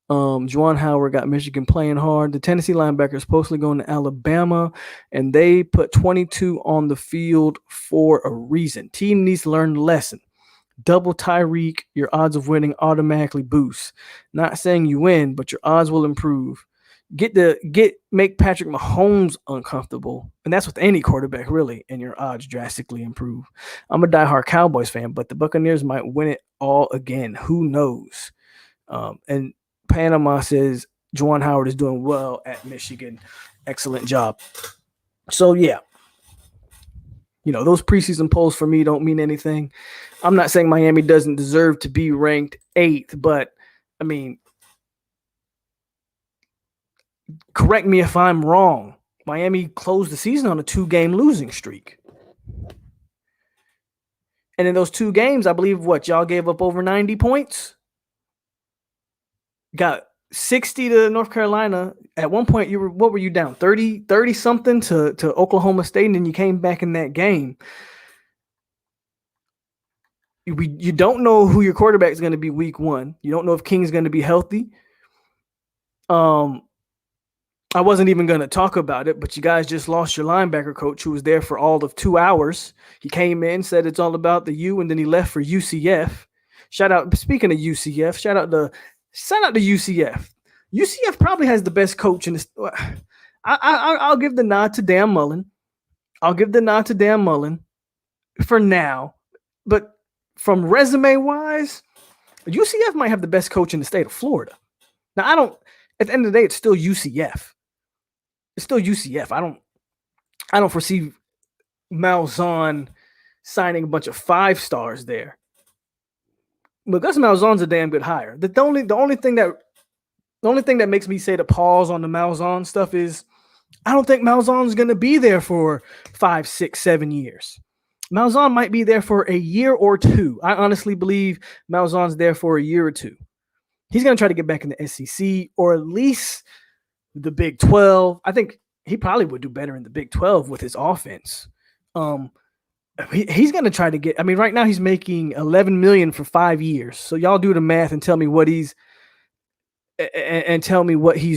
Juwan Howard got Michigan playing hard. The Tennessee linebacker is supposedly going to Alabama, and they put 22 on the field for a reason. Team needs to learn the lesson. Double Tyreek, your odds of winning automatically boost. Not saying you win, but your odds will improve. Make Patrick Mahomes uncomfortable, and that's with any quarterback really, and your odds drastically improve. I'm a diehard Cowboys fan, but the Buccaneers might win it all again. Who knows? And Panama says Juwan Howard is doing well at Michigan. Excellent job. So yeah. Those preseason polls for me don't mean anything. I'm not saying Miami doesn't deserve to be ranked 8th, but I mean, correct me if I'm wrong. Miami closed the season on a 2-game losing streak. And in those 2 games, I believe y'all gave up over 90 points. Got 60 to North Carolina. At one point, what were you down? 30 something to Oklahoma State, and then you came back in that game. You don't know who your quarterback is going to be week 1. You don't know if King's going to be healthy. I wasn't even going to talk about it, but you guys just lost your linebacker coach who was there for all of 2 hours. He came in, said it's all about the U, and then he left for UCF. Shout out, speaking of UCF, shout out to UCF. UCF probably has the best coach in this. I'll give the nod to Dan Mullen. For now. But from resume-wise, UCF might have the best coach in the state of Florida. Now, at the end of the day, it's still UCF. I don't foresee Malzahn signing a bunch of 5 stars there. But Gus Malzahn's a damn good hire. The only thing that makes me say to pause on the Malzahn stuff is I don't think Malzahn's going to be there for 5, 6, 7 years. Malzahn might be there for a year or two. I honestly believe Malzahn's there for a year or two. He's going to try to get back in the SEC or at least the Big 12. I think he probably would do better in the Big 12 with his offense. He's going to try to get, I mean, right now he's making $11 million for 5 years. So y'all do the math and tell me what he's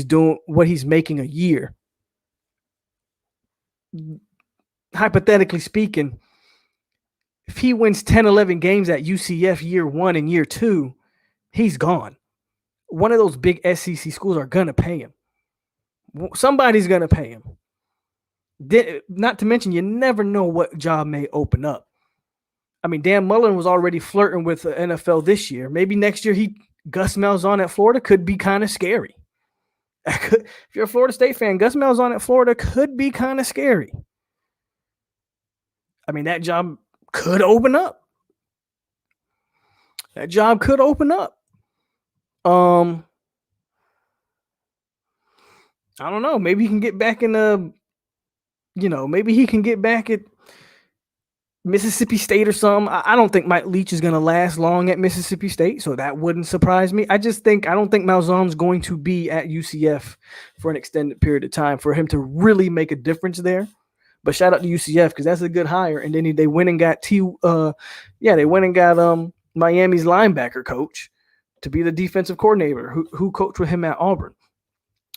doing, what he's making a year. Hypothetically speaking, if he wins 10, 11 games at UCF year 1 and year 2, he's gone. One of those big SEC schools are going to pay him. Somebody's going to pay him. Not to mention, you never know what job may open up. I mean, Dan Mullen was already flirting with the NFL this year. Maybe next year Gus Malzahn at Florida could be kind of scary. If you're a Florida State fan, Gus Malzahn at Florida could be kind of scary. I mean, that job could open up. I don't know. Maybe he can get back in maybe he can get back at Mississippi State or something. I don't think Mike Leach is going to last long at Mississippi State, so that wouldn't surprise me. I don't think Malzahn's going to be at UCF for an extended period of time for him to really make a difference there. But shout out to UCF because that's a good hire. And then they went and got Miami's linebacker coach to be the defensive coordinator who coached with him at Auburn.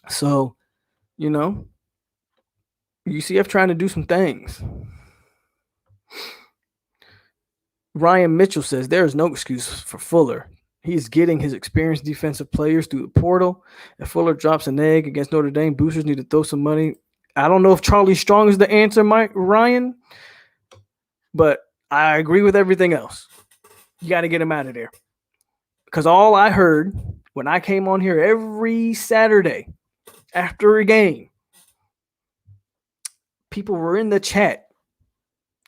So, UCF trying to do some things. Ryan Mitchell says there is no excuse for Fuller. He's getting his experienced defensive players through the portal. If Fuller drops an egg against Notre Dame, boosters need to throw some money. I don't know if Charlie Strong is the answer, Ryan, but I agree with everything else. You got to get him out of there. Because all I heard when I came on here every Saturday after a game, people were in the chat,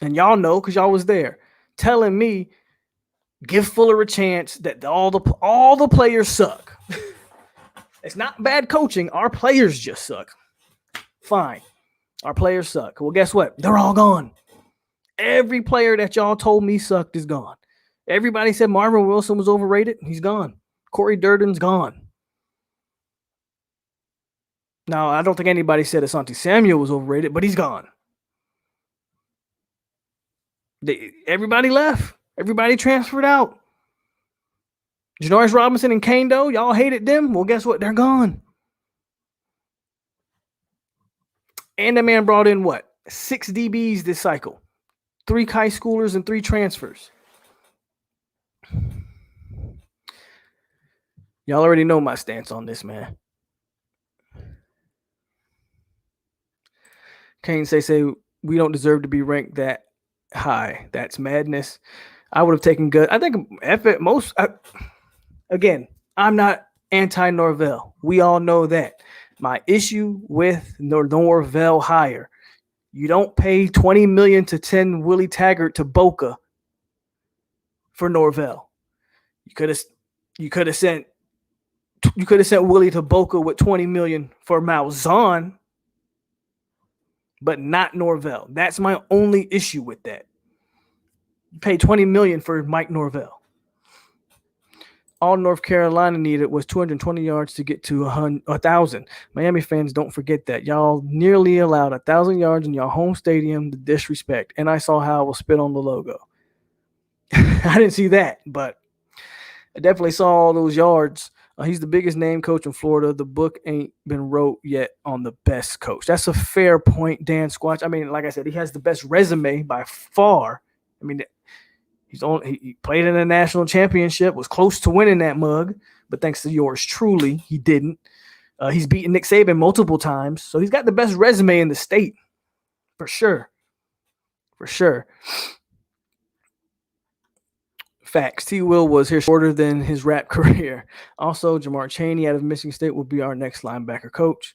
and y'all know because y'all was there, telling me, give Fuller a chance, that all the players suck. It's not bad coaching. Our players just suck. Fine. Our players suck. Well, guess what? They're all gone. Every player that y'all told me sucked is gone. Everybody said Marvin Wilson was overrated. He's gone. Corey Durden's gone. Now, I don't think anybody said Asante Samuel was overrated, but he's gone. Everybody left. Everybody transferred out. Janoris Robinson and Kane Doe, y'all hated them. Well, guess what? They're gone. And that man brought in what? 6 DBs this cycle. 3 high schoolers and 3 transfers. Y'all already know my stance on this, man. Kane say we don't deserve to be ranked that high. That's madness. I would have taken good. I think again, I'm not anti-Norvell. We all know that. My issue with Norvell hire, you don't pay $20 million to 10 Willie Taggart to Boca for Norvell. You could have sent Willie to Boca with $20 million for Malzahn, but not Norvell. That's my only issue with that. You pay $20 million for Mike Norvell. All North Carolina needed was 220 yards to get to 1,000. Miami fans, don't forget that. Y'all nearly allowed 1,000 yards in your home stadium to disrespect. And I saw how it was spit on the logo. I didn't see that, but I definitely saw all those yards. He's the biggest name coach in Florida. The book ain't been wrote yet on the best coach. That's a fair point, Dan Squatch. I mean, like I said, he has the best resume by far. I mean, he played in a national championship, was close to winning that mug, but thanks to yours truly, he didn't. He's beaten Nick Saban multiple times, so he's got the best resume in the state, for sure. For sure. Facts. T. Will was here shorter than his rap career. Also, Jamar Chaney out of Michigan State will be our next linebacker coach.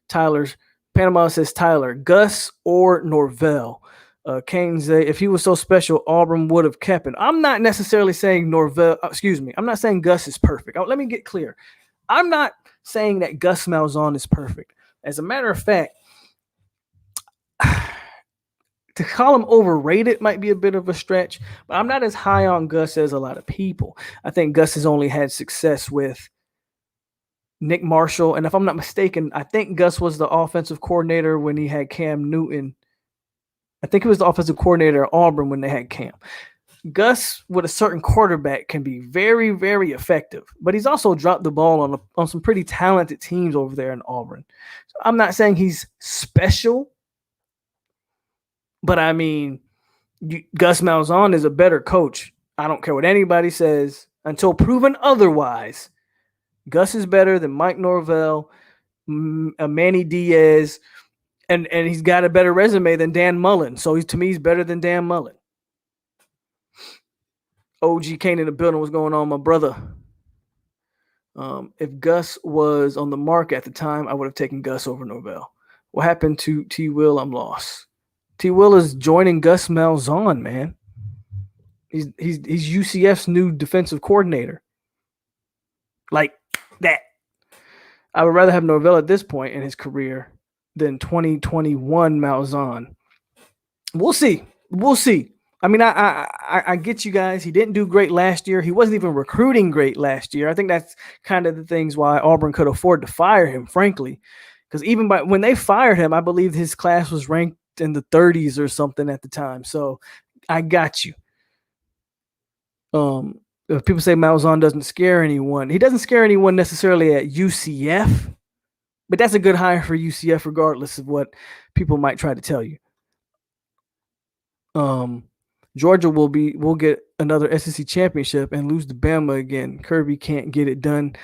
Panama says Tyler, Gus or Norvell. Kane say if he was so special, Auburn would have kept it. I'm not necessarily saying I'm not saying Gus is perfect. Let me get clear. I'm not saying that Gus Malzahn is perfect. As a matter of fact, to call him overrated might be a bit of a stretch, but I'm not as high on Gus as a lot of people. I think Gus has only had success with Nick Marshall, and if I'm not mistaken, I think Gus was the offensive coordinator when he had Cam Newton. I think he was the offensive coordinator at Auburn when they had Cam. Gus, with a certain quarterback, can be very, very effective, but he's also dropped the ball on some pretty talented teams over there in Auburn. So I'm not saying he's special, but I mean, Gus Malzahn is a better coach. I don't care what anybody says until proven otherwise. Gus is better than Mike Norvell, Manny Diaz, and he's got a better resume than Dan Mullen. So to me, he's better than Dan Mullen. OG Kane in the building. What's going on, my brother? If Gus was on the market at the time, I would have taken Gus over Norvell. What happened to T. Will? I'm lost. T. Will is joining Gus Malzahn, man. He's UCF's new defensive coordinator. Like that. I would rather have Norvell at this point in his career than 2021 Malzahn. We'll see. I mean, I get you guys. He didn't do great last year. He wasn't even recruiting great last year. I think that's kind of the things why Auburn could afford to fire him, frankly. Because even when they fired him, I believe his class was ranked in the 30s or something at the time. So I got you. If people say Malzahn doesn't scare anyone, he doesn't scare anyone necessarily at UCF, but that's a good hire for UCF regardless of what people might try to tell you. Georgia will get another SEC championship and lose to Bama again. Kirby can't get it done.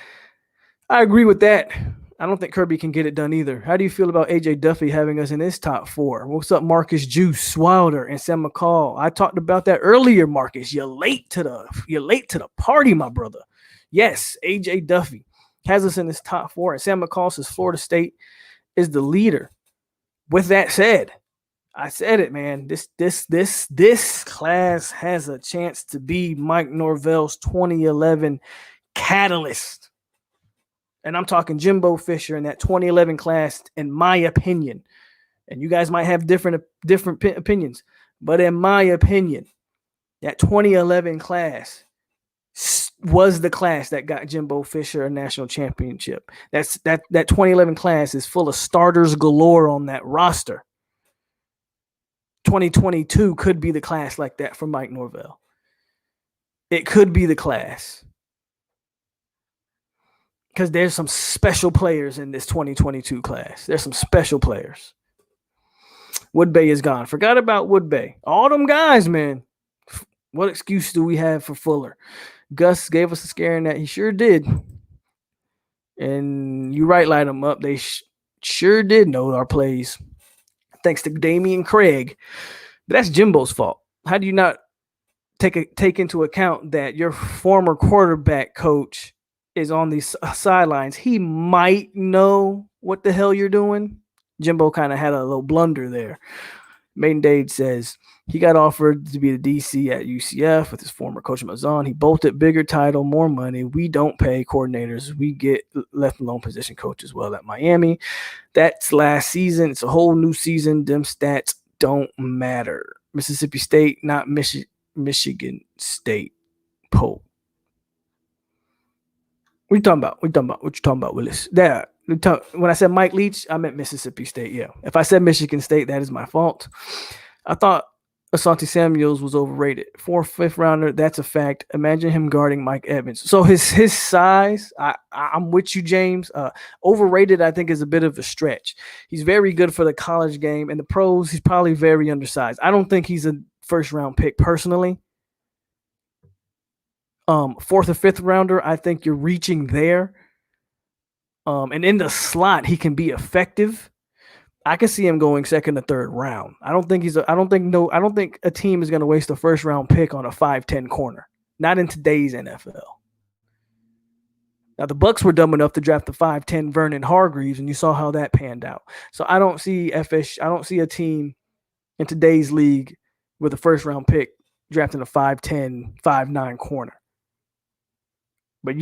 I agree with that. I don't think Kirby can get it done either. How do you feel about AJ Duffy having us in his top 4? What's up, Marcus Juice, Wilder, and Sam McCall? I talked about that earlier, Marcus. You're late to the party, my brother. Yes, AJ Duffy has us in his top 4, and Sam McCall says Florida State is the leader. With that said, I said it, man. This class has a chance to be Mike Norvell's 2011 catalyst. And I'm talking Jimbo Fisher in that 2011 class, in my opinion. And you guys might have different opinions. But in my opinion, that 2011 class was the class that got Jimbo Fisher a national championship. That 2011 class is full of starters galore on that roster. 2022 could be the class like that for Mike Norvell. It could be the class. Because there's some special players in this 2022 class. There's some special players. Woodbay is gone. Forgot about Woodbay. All them guys, man. What excuse do we have for Fuller? Gus gave us a scare in that. He sure did. And you right, light them up. They sure did know our plays. Thanks to Damian Craig. But that's Jimbo's fault. How do you not take into account that your former quarterback coach is on these sidelines? He might know what the hell you're doing. Jimbo kind of had a little blunder there. Maiden Dade says he got offered to be the DC at UCF with his former coach Malzahn. He bolted, bigger title, more money. We don't pay coordinators. We get left alone position coach as well at Miami. That's last season. It's a whole new season. Them stats don't matter. Mississippi State, not Michigan State. POLK. What you talking about? What you talking about, Willis? When I said Mike Leach, I meant Mississippi State. Yeah. If I said Michigan State, that is my fault. I thought Asante Samuels was overrated. 4th, 5th rounder, that's a fact. Imagine him guarding Mike Evans. So his size, I'm with you, James. Overrated, I think, is a bit of a stretch. He's very good for the college game. And the pros, he's probably very undersized. I don't think he's a first-round pick personally. 4th or 5th rounder, I think you're reaching there. And in the slot, he can be effective. I can see him going 2nd or 3rd round. I don't think a team is going to waste a 1st round pick on a 5'10" corner. Not in today's NFL. Now the Bucks were dumb enough to draft the 5'10" Vernon Hargreaves, and you saw how that panned out. So I don't see a team in today's league with a 1st round pick drafting a 5'10", 5'9" corner. But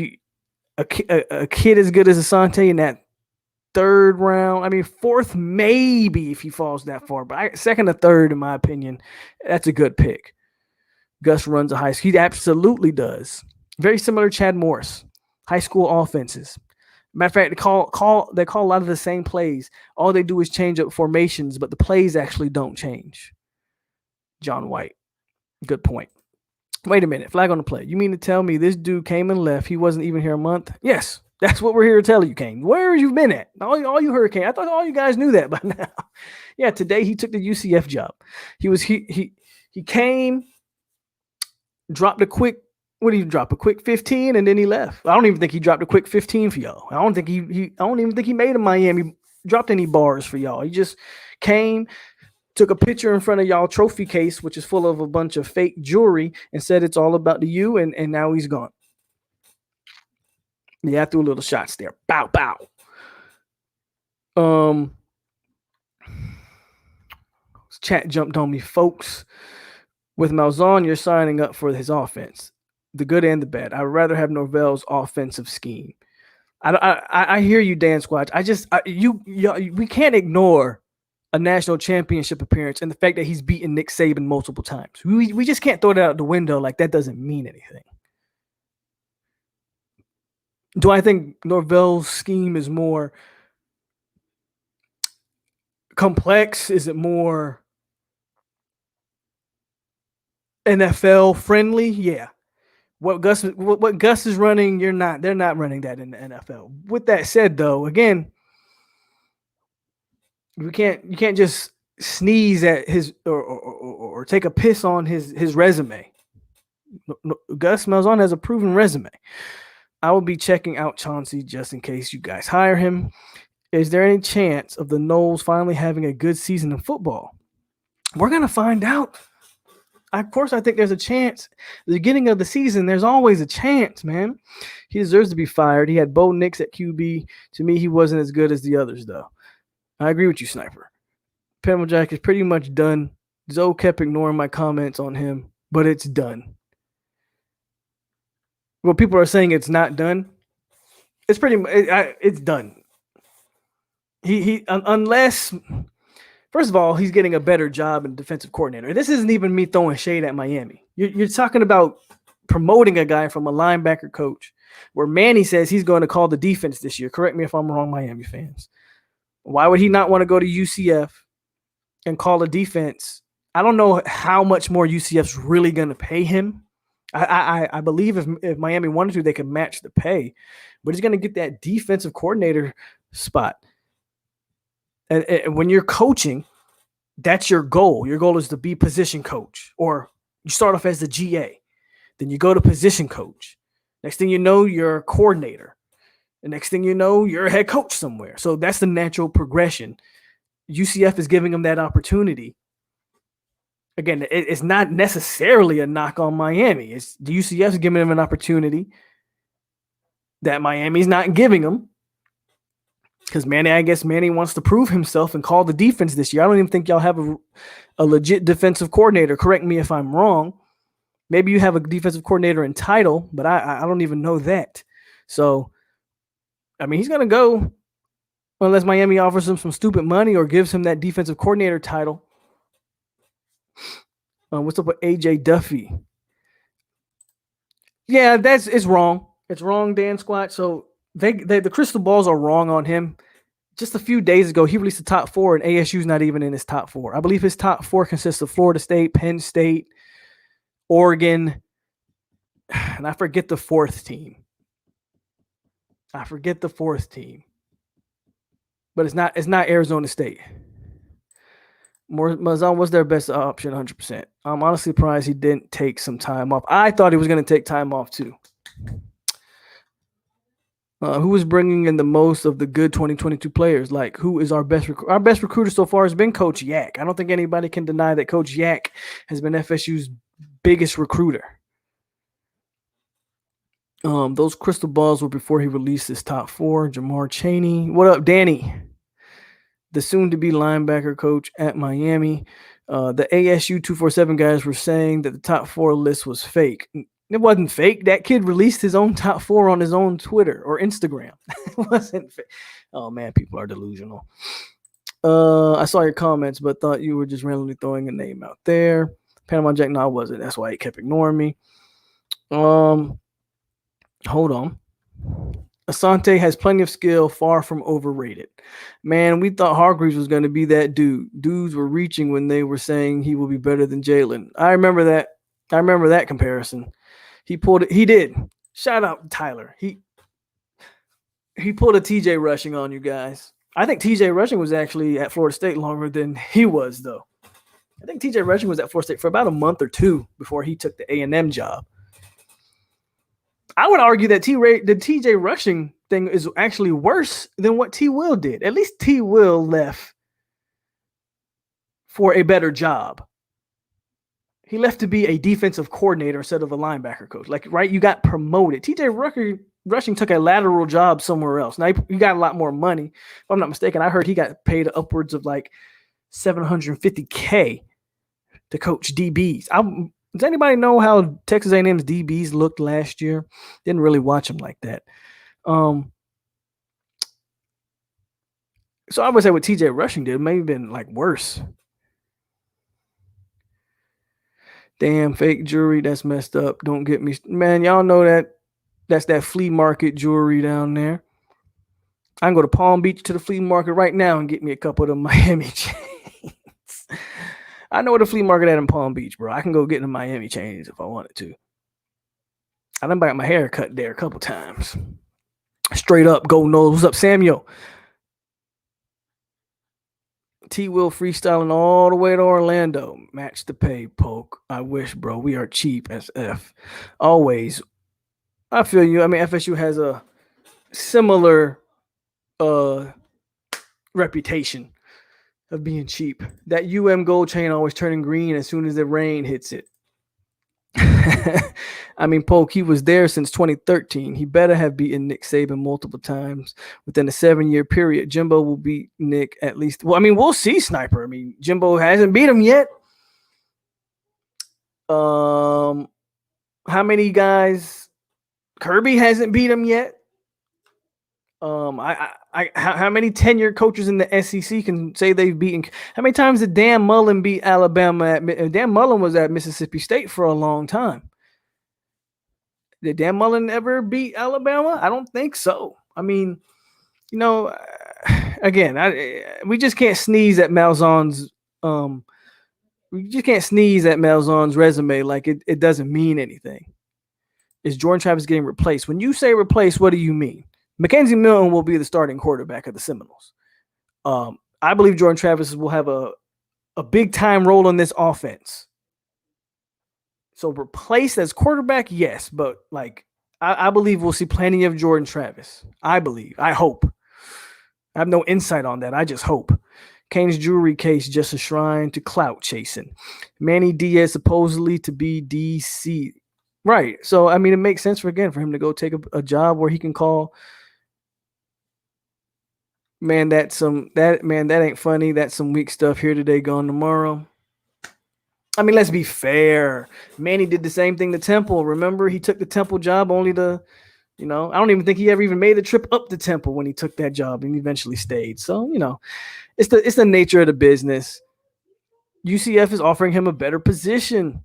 a kid as good as Asante in that third round. I mean, fourth maybe if he falls that far, but second or third, in my opinion, that's a good pick. Gus runs a high school. He absolutely does. Very similar to Chad Morris. High school offenses. Matter of fact, they call a lot of the same plays. All they do is change up formations, but the plays actually don't change. John White. Good point. Wait a minute. Flag on the play. You mean to tell me this dude came and left? He wasn't even here a month? Yes. That's what we're here to tell you, Kane. Where have you been at? All you Hurricane. I thought all you guys knew that by now. Yeah, today he took the UCF job. He came, dropped a quick, what did he drop? A quick 15 and then he left. I don't even think he dropped a quick 15 for y'all. I don't even think he made a Miami, dropped any bars for y'all. He just came, took a picture in front of y'all trophy case, which is full of a bunch of fake jewelry, and said it's all about the U, and now he's gone. Yeah, I threw a little shots there. Bow, bow. Chat jumped on me, folks. With Malzahn, you're signing up for his offense, the good and the bad. I'd rather have Norvell's offensive scheme. I hear you, Dan Squatch. We can't ignore a national championship appearance and the fact that he's beaten Nick Saban multiple times. We just can't throw that out the window like that doesn't mean anything. Do I think Norvell's scheme is more complex? Is it more NFL friendly? Yeah. What Gus is running, they're not running that in the NFL. With that said, though, again, you can't just sneeze at his or take a piss on his resume. Gus Malzahn has a proven resume. I will be checking out Chauncey just in case you guys hire him. Is there any chance of the Noles finally having a good season in football? We're going to find out. Of course, I think there's a chance. The beginning of the season, there's always a chance, man. He deserves to be fired. He had Bo Nix at QB. To me, he wasn't as good as the others, though. I agree with you, Sniper. Pimmeljack is pretty much done. Zoe kept ignoring my comments on him, but it's done. Well, people are saying it's not done. It's it's done. Unless, first of all, he's getting a better job in defensive coordinator. This isn't even me throwing shade at Miami. You're talking about promoting a guy from a linebacker coach where Manny says he's going to call the defense this year. Correct me if I'm wrong, Miami fans. Why would he not want to go to UCF and call a defense? I don't know how much more UCF's really going to pay him. I believe if Miami wanted to, they could match the pay, but he's going to get that defensive coordinator spot. And when you're coaching, that's your goal. Your goal is to be position coach, or you start off as the GA, then you go to position coach. Next thing you know, you're a coordinator. The next thing you know, you're a head coach somewhere. So that's the natural progression. UCF is giving him that opportunity. Again, it's not necessarily a knock on Miami. It's the UCF's giving him an opportunity that Miami's not giving him. Because Manny wants to prove himself and call the defense this year. I don't even think y'all have a legit defensive coordinator. Correct me if I'm wrong. Maybe you have a defensive coordinator in title, but I don't even know that. So, I mean, he's going to go unless Miami offers him some stupid money or gives him that defensive coordinator title. What's up with AJ Duffy? Yeah, it's wrong. It's wrong, Dan Squat. So the crystal balls are wrong on him. Just a few days ago, he released the top 4, and ASU's not even in his top 4. I believe his top 4 consists of Florida State, Penn State, Oregon, and I forget the fourth team. But it's not Arizona State. Malzahn was their best option, 100%. I'm honestly surprised he didn't take some time off. I thought he was going to take time off too. Who is bringing in the most of the good 2022 players? Like, who is our best recruiter? Our best recruiter so far has been Coach Yak. I don't think anybody can deny that Coach Yak has been FSU's biggest recruiter. Those crystal balls were before he released his top 4. Jamar Chaney. What up, Danny? The soon-to-be linebacker coach at Miami. The ASU 247 guys were saying that the top 4 list was fake. It wasn't fake. That kid released his own top 4 on his own Twitter or Instagram. It wasn't fake. Oh man, people are delusional. I saw your comments, but thought you were just randomly throwing a name out there. Panama Jack, no, I wasn't. That's why he kept ignoring me. Hold on. Asante has plenty of skill, far from overrated. Man, we thought Hargreaves was going to be that dude. Dudes were reaching when they were saying he will be better than Jalen. I remember that. I remember that comparison. He pulled it. He did. Shout out Tyler. He pulled a TJ Rushing on you guys. I think TJ Rushing was actually at Florida State longer than he was, though. I think TJ Rushing was at Florida State for about a month or two before he took the A&M job. I would argue that the TJ Rushing thing is actually worse than what T. Will did. At least T. Will left for a better job. He left to be a defensive coordinator instead of a linebacker coach. Like, right, you got promoted. TJ Rushing took a lateral job somewhere else. Now, you got a lot more money. If I'm not mistaken, I heard he got paid upwards of like $750K to coach DBs. Does anybody know how Texas A&M's DBs looked last year? Didn't really watch them like that. So I would say what TJ Rushing did may have been like worse. Damn, fake jewelry, that's messed up. Don't get me. Man, y'all know that's that flea market jewelry down there. I can go to Palm Beach to the flea market right now and get me a couple of the Miami chains. I know the flea market at in Palm Beach, bro. I can go get the Miami chains if I wanted to. I done got my hair cut there a couple times. Straight up, go Noles. What's up, Samuel? T. Will freestyling all the way to Orlando. Match the pay, Polk. I wish, bro. We are cheap as F. Always. I feel you. I mean, FSU has a similar reputation of being cheap. That gold chain always turning green as soon as the rain hits it. I mean, Polk, he was there since 2013. He better have beaten Nick Saban multiple times within a 7-year period. Jimbo will beat Nick at least. Well, I mean, we'll see, Sniper. I mean, Jimbo hasn't beat him yet. How many guys? Kirby hasn't beat him yet. How many tenured coaches in the SEC can say they've beaten? How many times did Dan Mullen beat Alabama? Dan Mullen was at Mississippi State for a long time. Did Dan Mullen ever beat Alabama? I don't think so. I mean, you know, again, we just can't sneeze at Malzahn's. We just can't sneeze at Malzahn's resume like it doesn't mean anything. Is Jordan Travis getting replaced? When you say replaced, what do you mean? Mackenzie Milton will be the starting quarterback of the Seminoles. I believe Jordan Travis will have a big time role in this offense. So replaced as quarterback, yes, but like I believe we'll see plenty of Jordan Travis. I believe. I hope. I have no insight on that. I just hope. Kane's jewelry case just a shrine to clout chasing. Manny Diaz supposedly to be DC. Right. So I mean, it makes sense for him to go take a job where he can call. Man, that ain't funny. That's some weak stuff. Here today, gone tomorrow. I mean, let's be fair. Manny did the same thing to Temple. Remember, he took the Temple job only to, I don't even think he ever even made the trip up to Temple when he took that job and eventually stayed. So, it's the nature of the business. UCF is offering him a better position.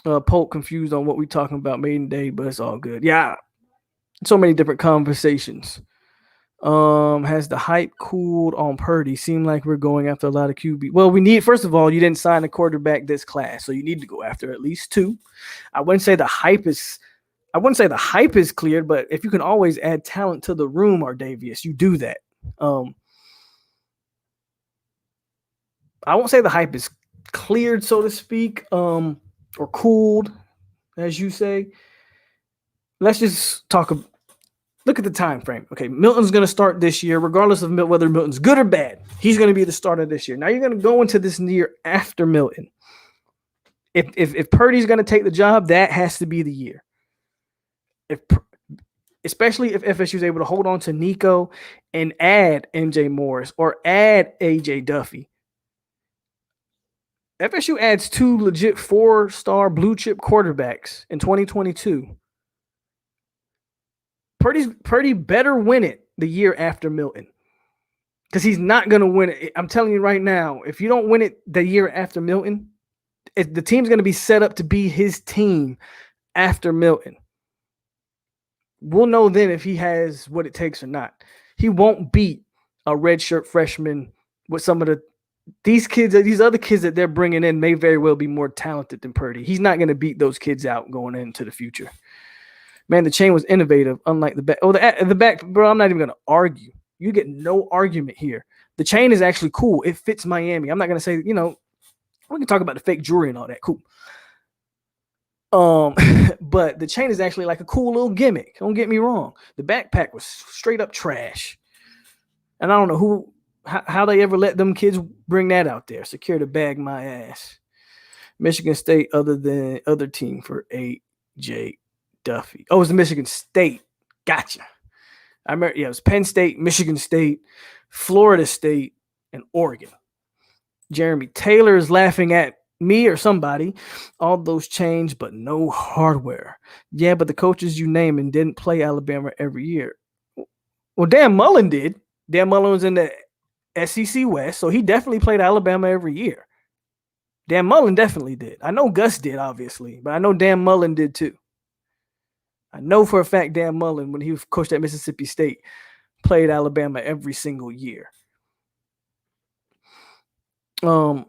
Polk confused on what we're talking about maiden day, but it's all good. Yeah. So many different conversations. Has the hype cooled on Purdy? Seem like we're going after a lot of QB. Well, first of all, you didn't sign a quarterback this class, so you need to go after at least 2. I wouldn't say the hype is cleared, but if you can always add talent to the room, Ardavius, you do that. I won't say the hype is cleared, so to speak, or cooled, as you say. Let's just look at the time frame. Okay, Milton's going to start this year, regardless of whether Milton's good or bad. He's going to be the starter this year. Now you're going to go into this year after Milton. If Purdy's going to take the job, that has to be the year. Especially if FSU is able to hold on to Nico and add MJ Morris or add AJ Duffy. FSU adds 2 legit 4-star blue chip quarterbacks in 2022. Purdy better win it the year after Milton. Because he's not going to win it. I'm telling you right now, if you don't win it the year after Milton, the team's going to be set up to be his team after Milton. We'll know then if he has what it takes or not. He won't beat a redshirt freshman with some of these other kids that they're bringing in may very well be more talented than Purdy. He's not going to beat those kids out going into the future. Man, the chain was innovative, unlike the back. Oh, the back, bro, I'm not even going to argue. You get no argument here. The chain is actually cool. It fits Miami. I'm not going to say, we can talk about the fake jewelry and all that. Cool. But the chain is actually like a cool little gimmick. Don't get me wrong. The backpack was straight up trash. And I don't know how they ever let them kids bring that out there. Secure the bag, my ass. Michigan State other team for A.J. Duffy. Oh, it was the Michigan State. Gotcha. I remember, it was Penn State, Michigan State, Florida State, and Oregon. Jeremy Taylor is laughing at me or somebody. All those changed, but no hardware. Yeah, but the coaches you name and didn't play Alabama every year. Well, Dan Mullen did. Dan Mullen was in the SEC West, so he definitely played Alabama every year. Dan Mullen definitely did. I know Gus did, obviously, but I know Dan Mullen did too. I know for a fact Dan Mullen, when he was coached at Mississippi State, played Alabama every single year. From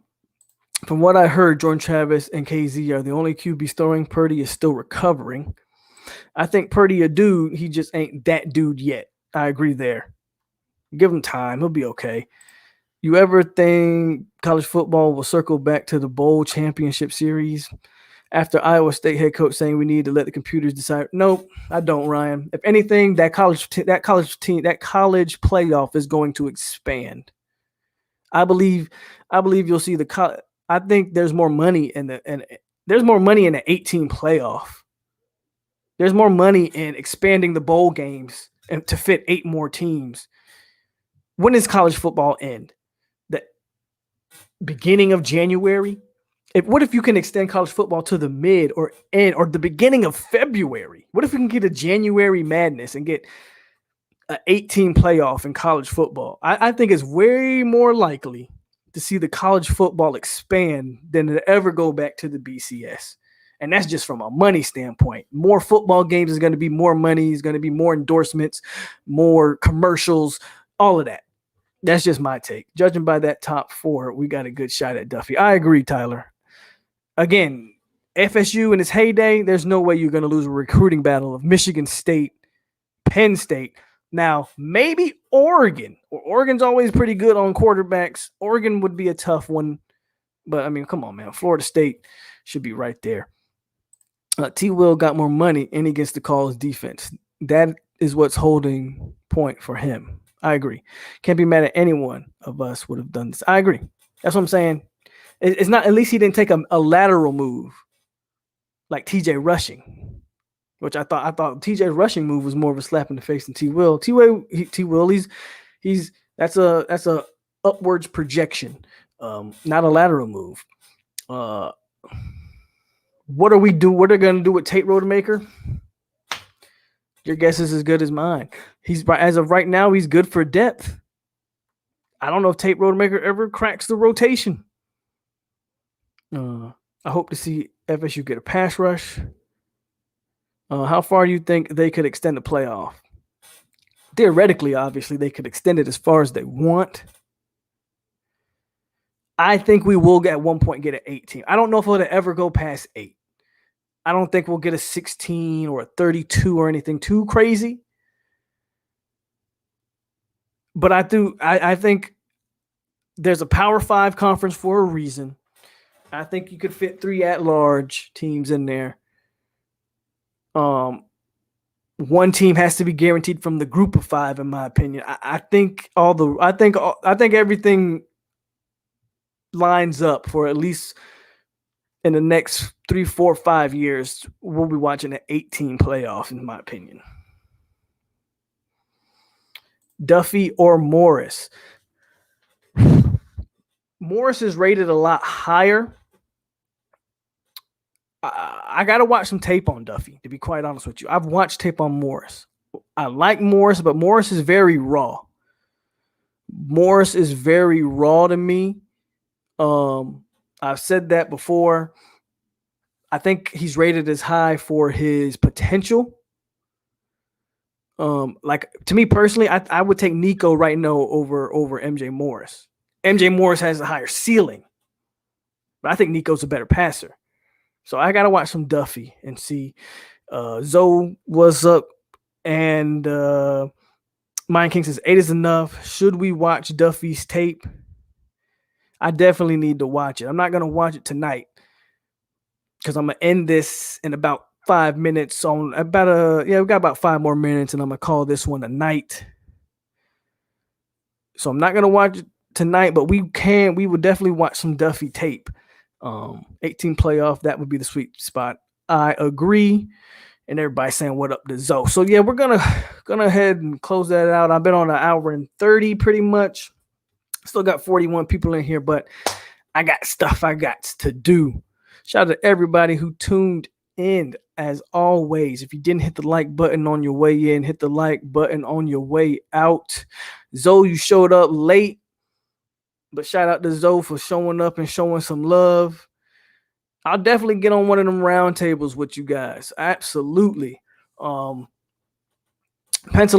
what I heard, Jordan Travis and KZ are the only QB starting. Purdy is still recovering. I think Purdy a dude. He just ain't that dude yet. I agree there. Give him time. He'll be okay. You ever think college football will circle back to the bowl championship series? After Iowa State head coach saying we need to let the computers decide. Nope, I don't, Ryan. If anything, that college playoff is going to expand. I believe you'll see I think there's more money in there's more money in the 18 playoff. There's more money in expanding the bowl games and to fit 8 more teams. When does college football end? The beginning of January? What if you can extend college football to the mid or end or the beginning of February? What if we can get a January madness and get an 18 playoff in college football? I think it's way more likely to see the college football expand than to ever go back to the BCS. And that's just from a money standpoint. More football games is going to be more money, is going to be more endorsements, more commercials, all of that. That's just my take. Judging by that top 4, we got a good shot at Duffy. I agree, Tyler. Again, FSU in its heyday, there's no way you're going to lose a recruiting battle of Michigan State, Penn State. Now, maybe Oregon. Oregon's always pretty good on quarterbacks. Oregon would be a tough one. But, I mean, come on, man. Florida State should be right there. T. Will got more money and he gets to call his defense. That is what's holding point for him. I agree. Can't be mad at anyone of us would have done this. I agree. That's what I'm saying. It's not, at least he didn't take a lateral move like TJ rushing, which I thought TJ's rushing move was more of a slap in the face than T. Will. T. Will, he's that's a upwards projection, not a lateral move. What are we going to do with Tate Rodemaker? Your guess is as good as mine. As of right now, he's good for depth. I don't know if Tate Rodemaker ever cracks the rotation. I hope to see FSU get a pass rush. How far do you think they could extend the playoff? Theoretically, obviously, they could extend it as far as they want. I think we will at one point get an 18. I don't know if it'll ever go past 8. I don't think we'll get a 16 or a 32 or anything too crazy. But I think there's a Power 5 conference for a reason. I think you could fit 3 at-large teams in there. One team has to be guaranteed from the group of 5, in my opinion. I think everything lines up for at least in the next 3, 4, 5 years. We'll be watching an 18 playoff, in my opinion. Duffy or Morris? Morris is rated a lot higher I got to watch some tape on Duffy, to be quite honest with you. I've watched tape on Morris. I like Morris, but Morris is very raw. Morris is very raw to me. I've said that before. I think he's rated as high for his potential. Like to me personally, I would take Nico right now over MJ Morris. MJ Morris has a higher ceiling, but I think Nico's a better passer. So I gotta watch some Duffy and see. Zoe was up, and Mind King says 8 is enough. Should we watch Duffy's tape? I definitely need to watch it. I'm not gonna watch it tonight because I'm gonna end this in about 5 minutes. On about we got about 5 more minutes, and I'm gonna call this one a night. So I'm not gonna watch it tonight, but we would definitely watch some Duffy tape. 18 playoff, that would be the sweet spot. I agree. And everybody saying what up to Zoe. So yeah, we're gonna head and close that out. I've been on 1:30 pretty much. Still got 41 people in here, but I got stuff I got to do. Shout out to everybody who tuned in. As always, if you didn't hit the like button on your way in, hit the like button on your way out. Zoe, you showed up late, but shout out to Zoe for showing up and showing some love. I'll definitely get on one of them round tables with you guys. Absolutely. Pencil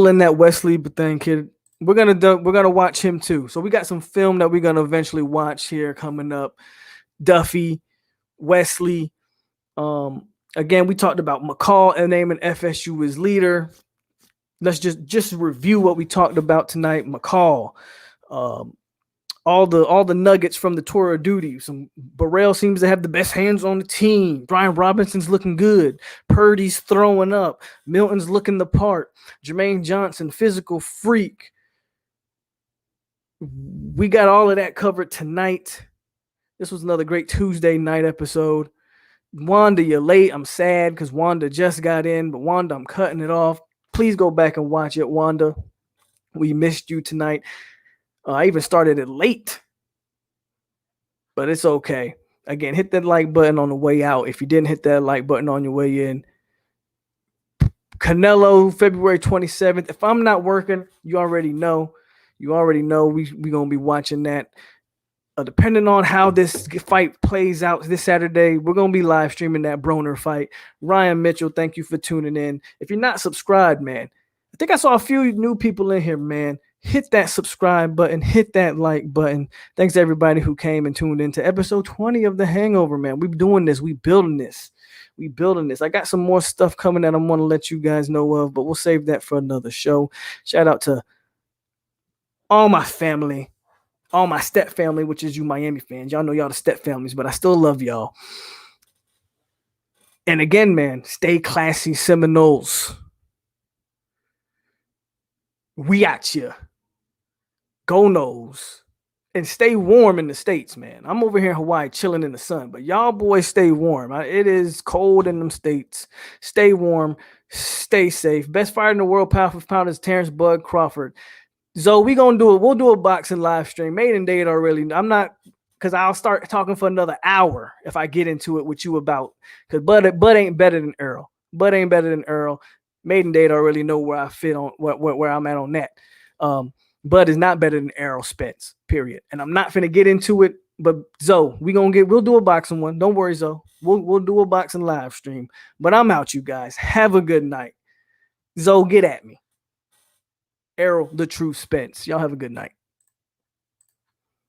in that Wesley Bethune kid. We're gonna watch him too. So we got some film that we're gonna eventually watch here coming up. Duffy, Wesley. Again, we talked about McCall and naming FSU as leader. Let's just review what we talked about tonight. McCall. All the nuggets from the tour of duty. Burrell seems to have the best hands on the team. Brian Robinson's looking good. Purdy's throwing up. Milton's looking the part. Jermaine Johnson, physical freak. We got all of that covered tonight. This was another great Tuesday night episode. Wanda, you're late. I'm sad because Wanda just got in, but Wanda, I'm cutting it off. Please go back and watch it, Wanda. We missed you tonight. I even started it late, but it's okay. Again, hit that like button on the way out. If you didn't hit that like button on your way in, Canelo, February 27th. If I'm not working, you already know. We're going to be watching that. Depending on how this fight plays out this Saturday, we're going to be live streaming that Broner fight. Ryan Mitchell, thank you for tuning in. If you're not subscribed, man, I think I saw a few new people in here, man. Hit that subscribe button, hit that like button. Thanks to everybody who came and tuned into episode 20 of The Hangover, man. We're doing this. We building this. I got some more stuff coming that I want to let you guys know of, but we'll save that for another show. Shout out to all my family, all my step family, which is you Miami fans. Y'all know y'all the step families, but I still love y'all. And again, man, stay classy, Seminoles. We at you. Go Noles. And stay warm in the States, man. I'm over here in Hawaii chilling in the sun, but y'all boys stay warm. It is cold in them States. Stay warm. Stay safe. Best fighter in the world, pound for pound, is Terrence Bud Crawford. So we gonna do it. We'll do a boxing live stream. Maiden date already. I'm not, because I'll start talking for another hour if I get into it with you about, because Bud ain't better than Earl. Maiden date already know where I fit on where I'm at on that. Bud is not better than Errol Spence, period. And I'm not finna get into it, but Zoe, we'll do a boxing one. Don't worry, Zoe. We'll do a boxing live stream. But I'm out, you guys. Have a good night. Zoe, get at me. Errol, the true Spence. Y'all have a good night.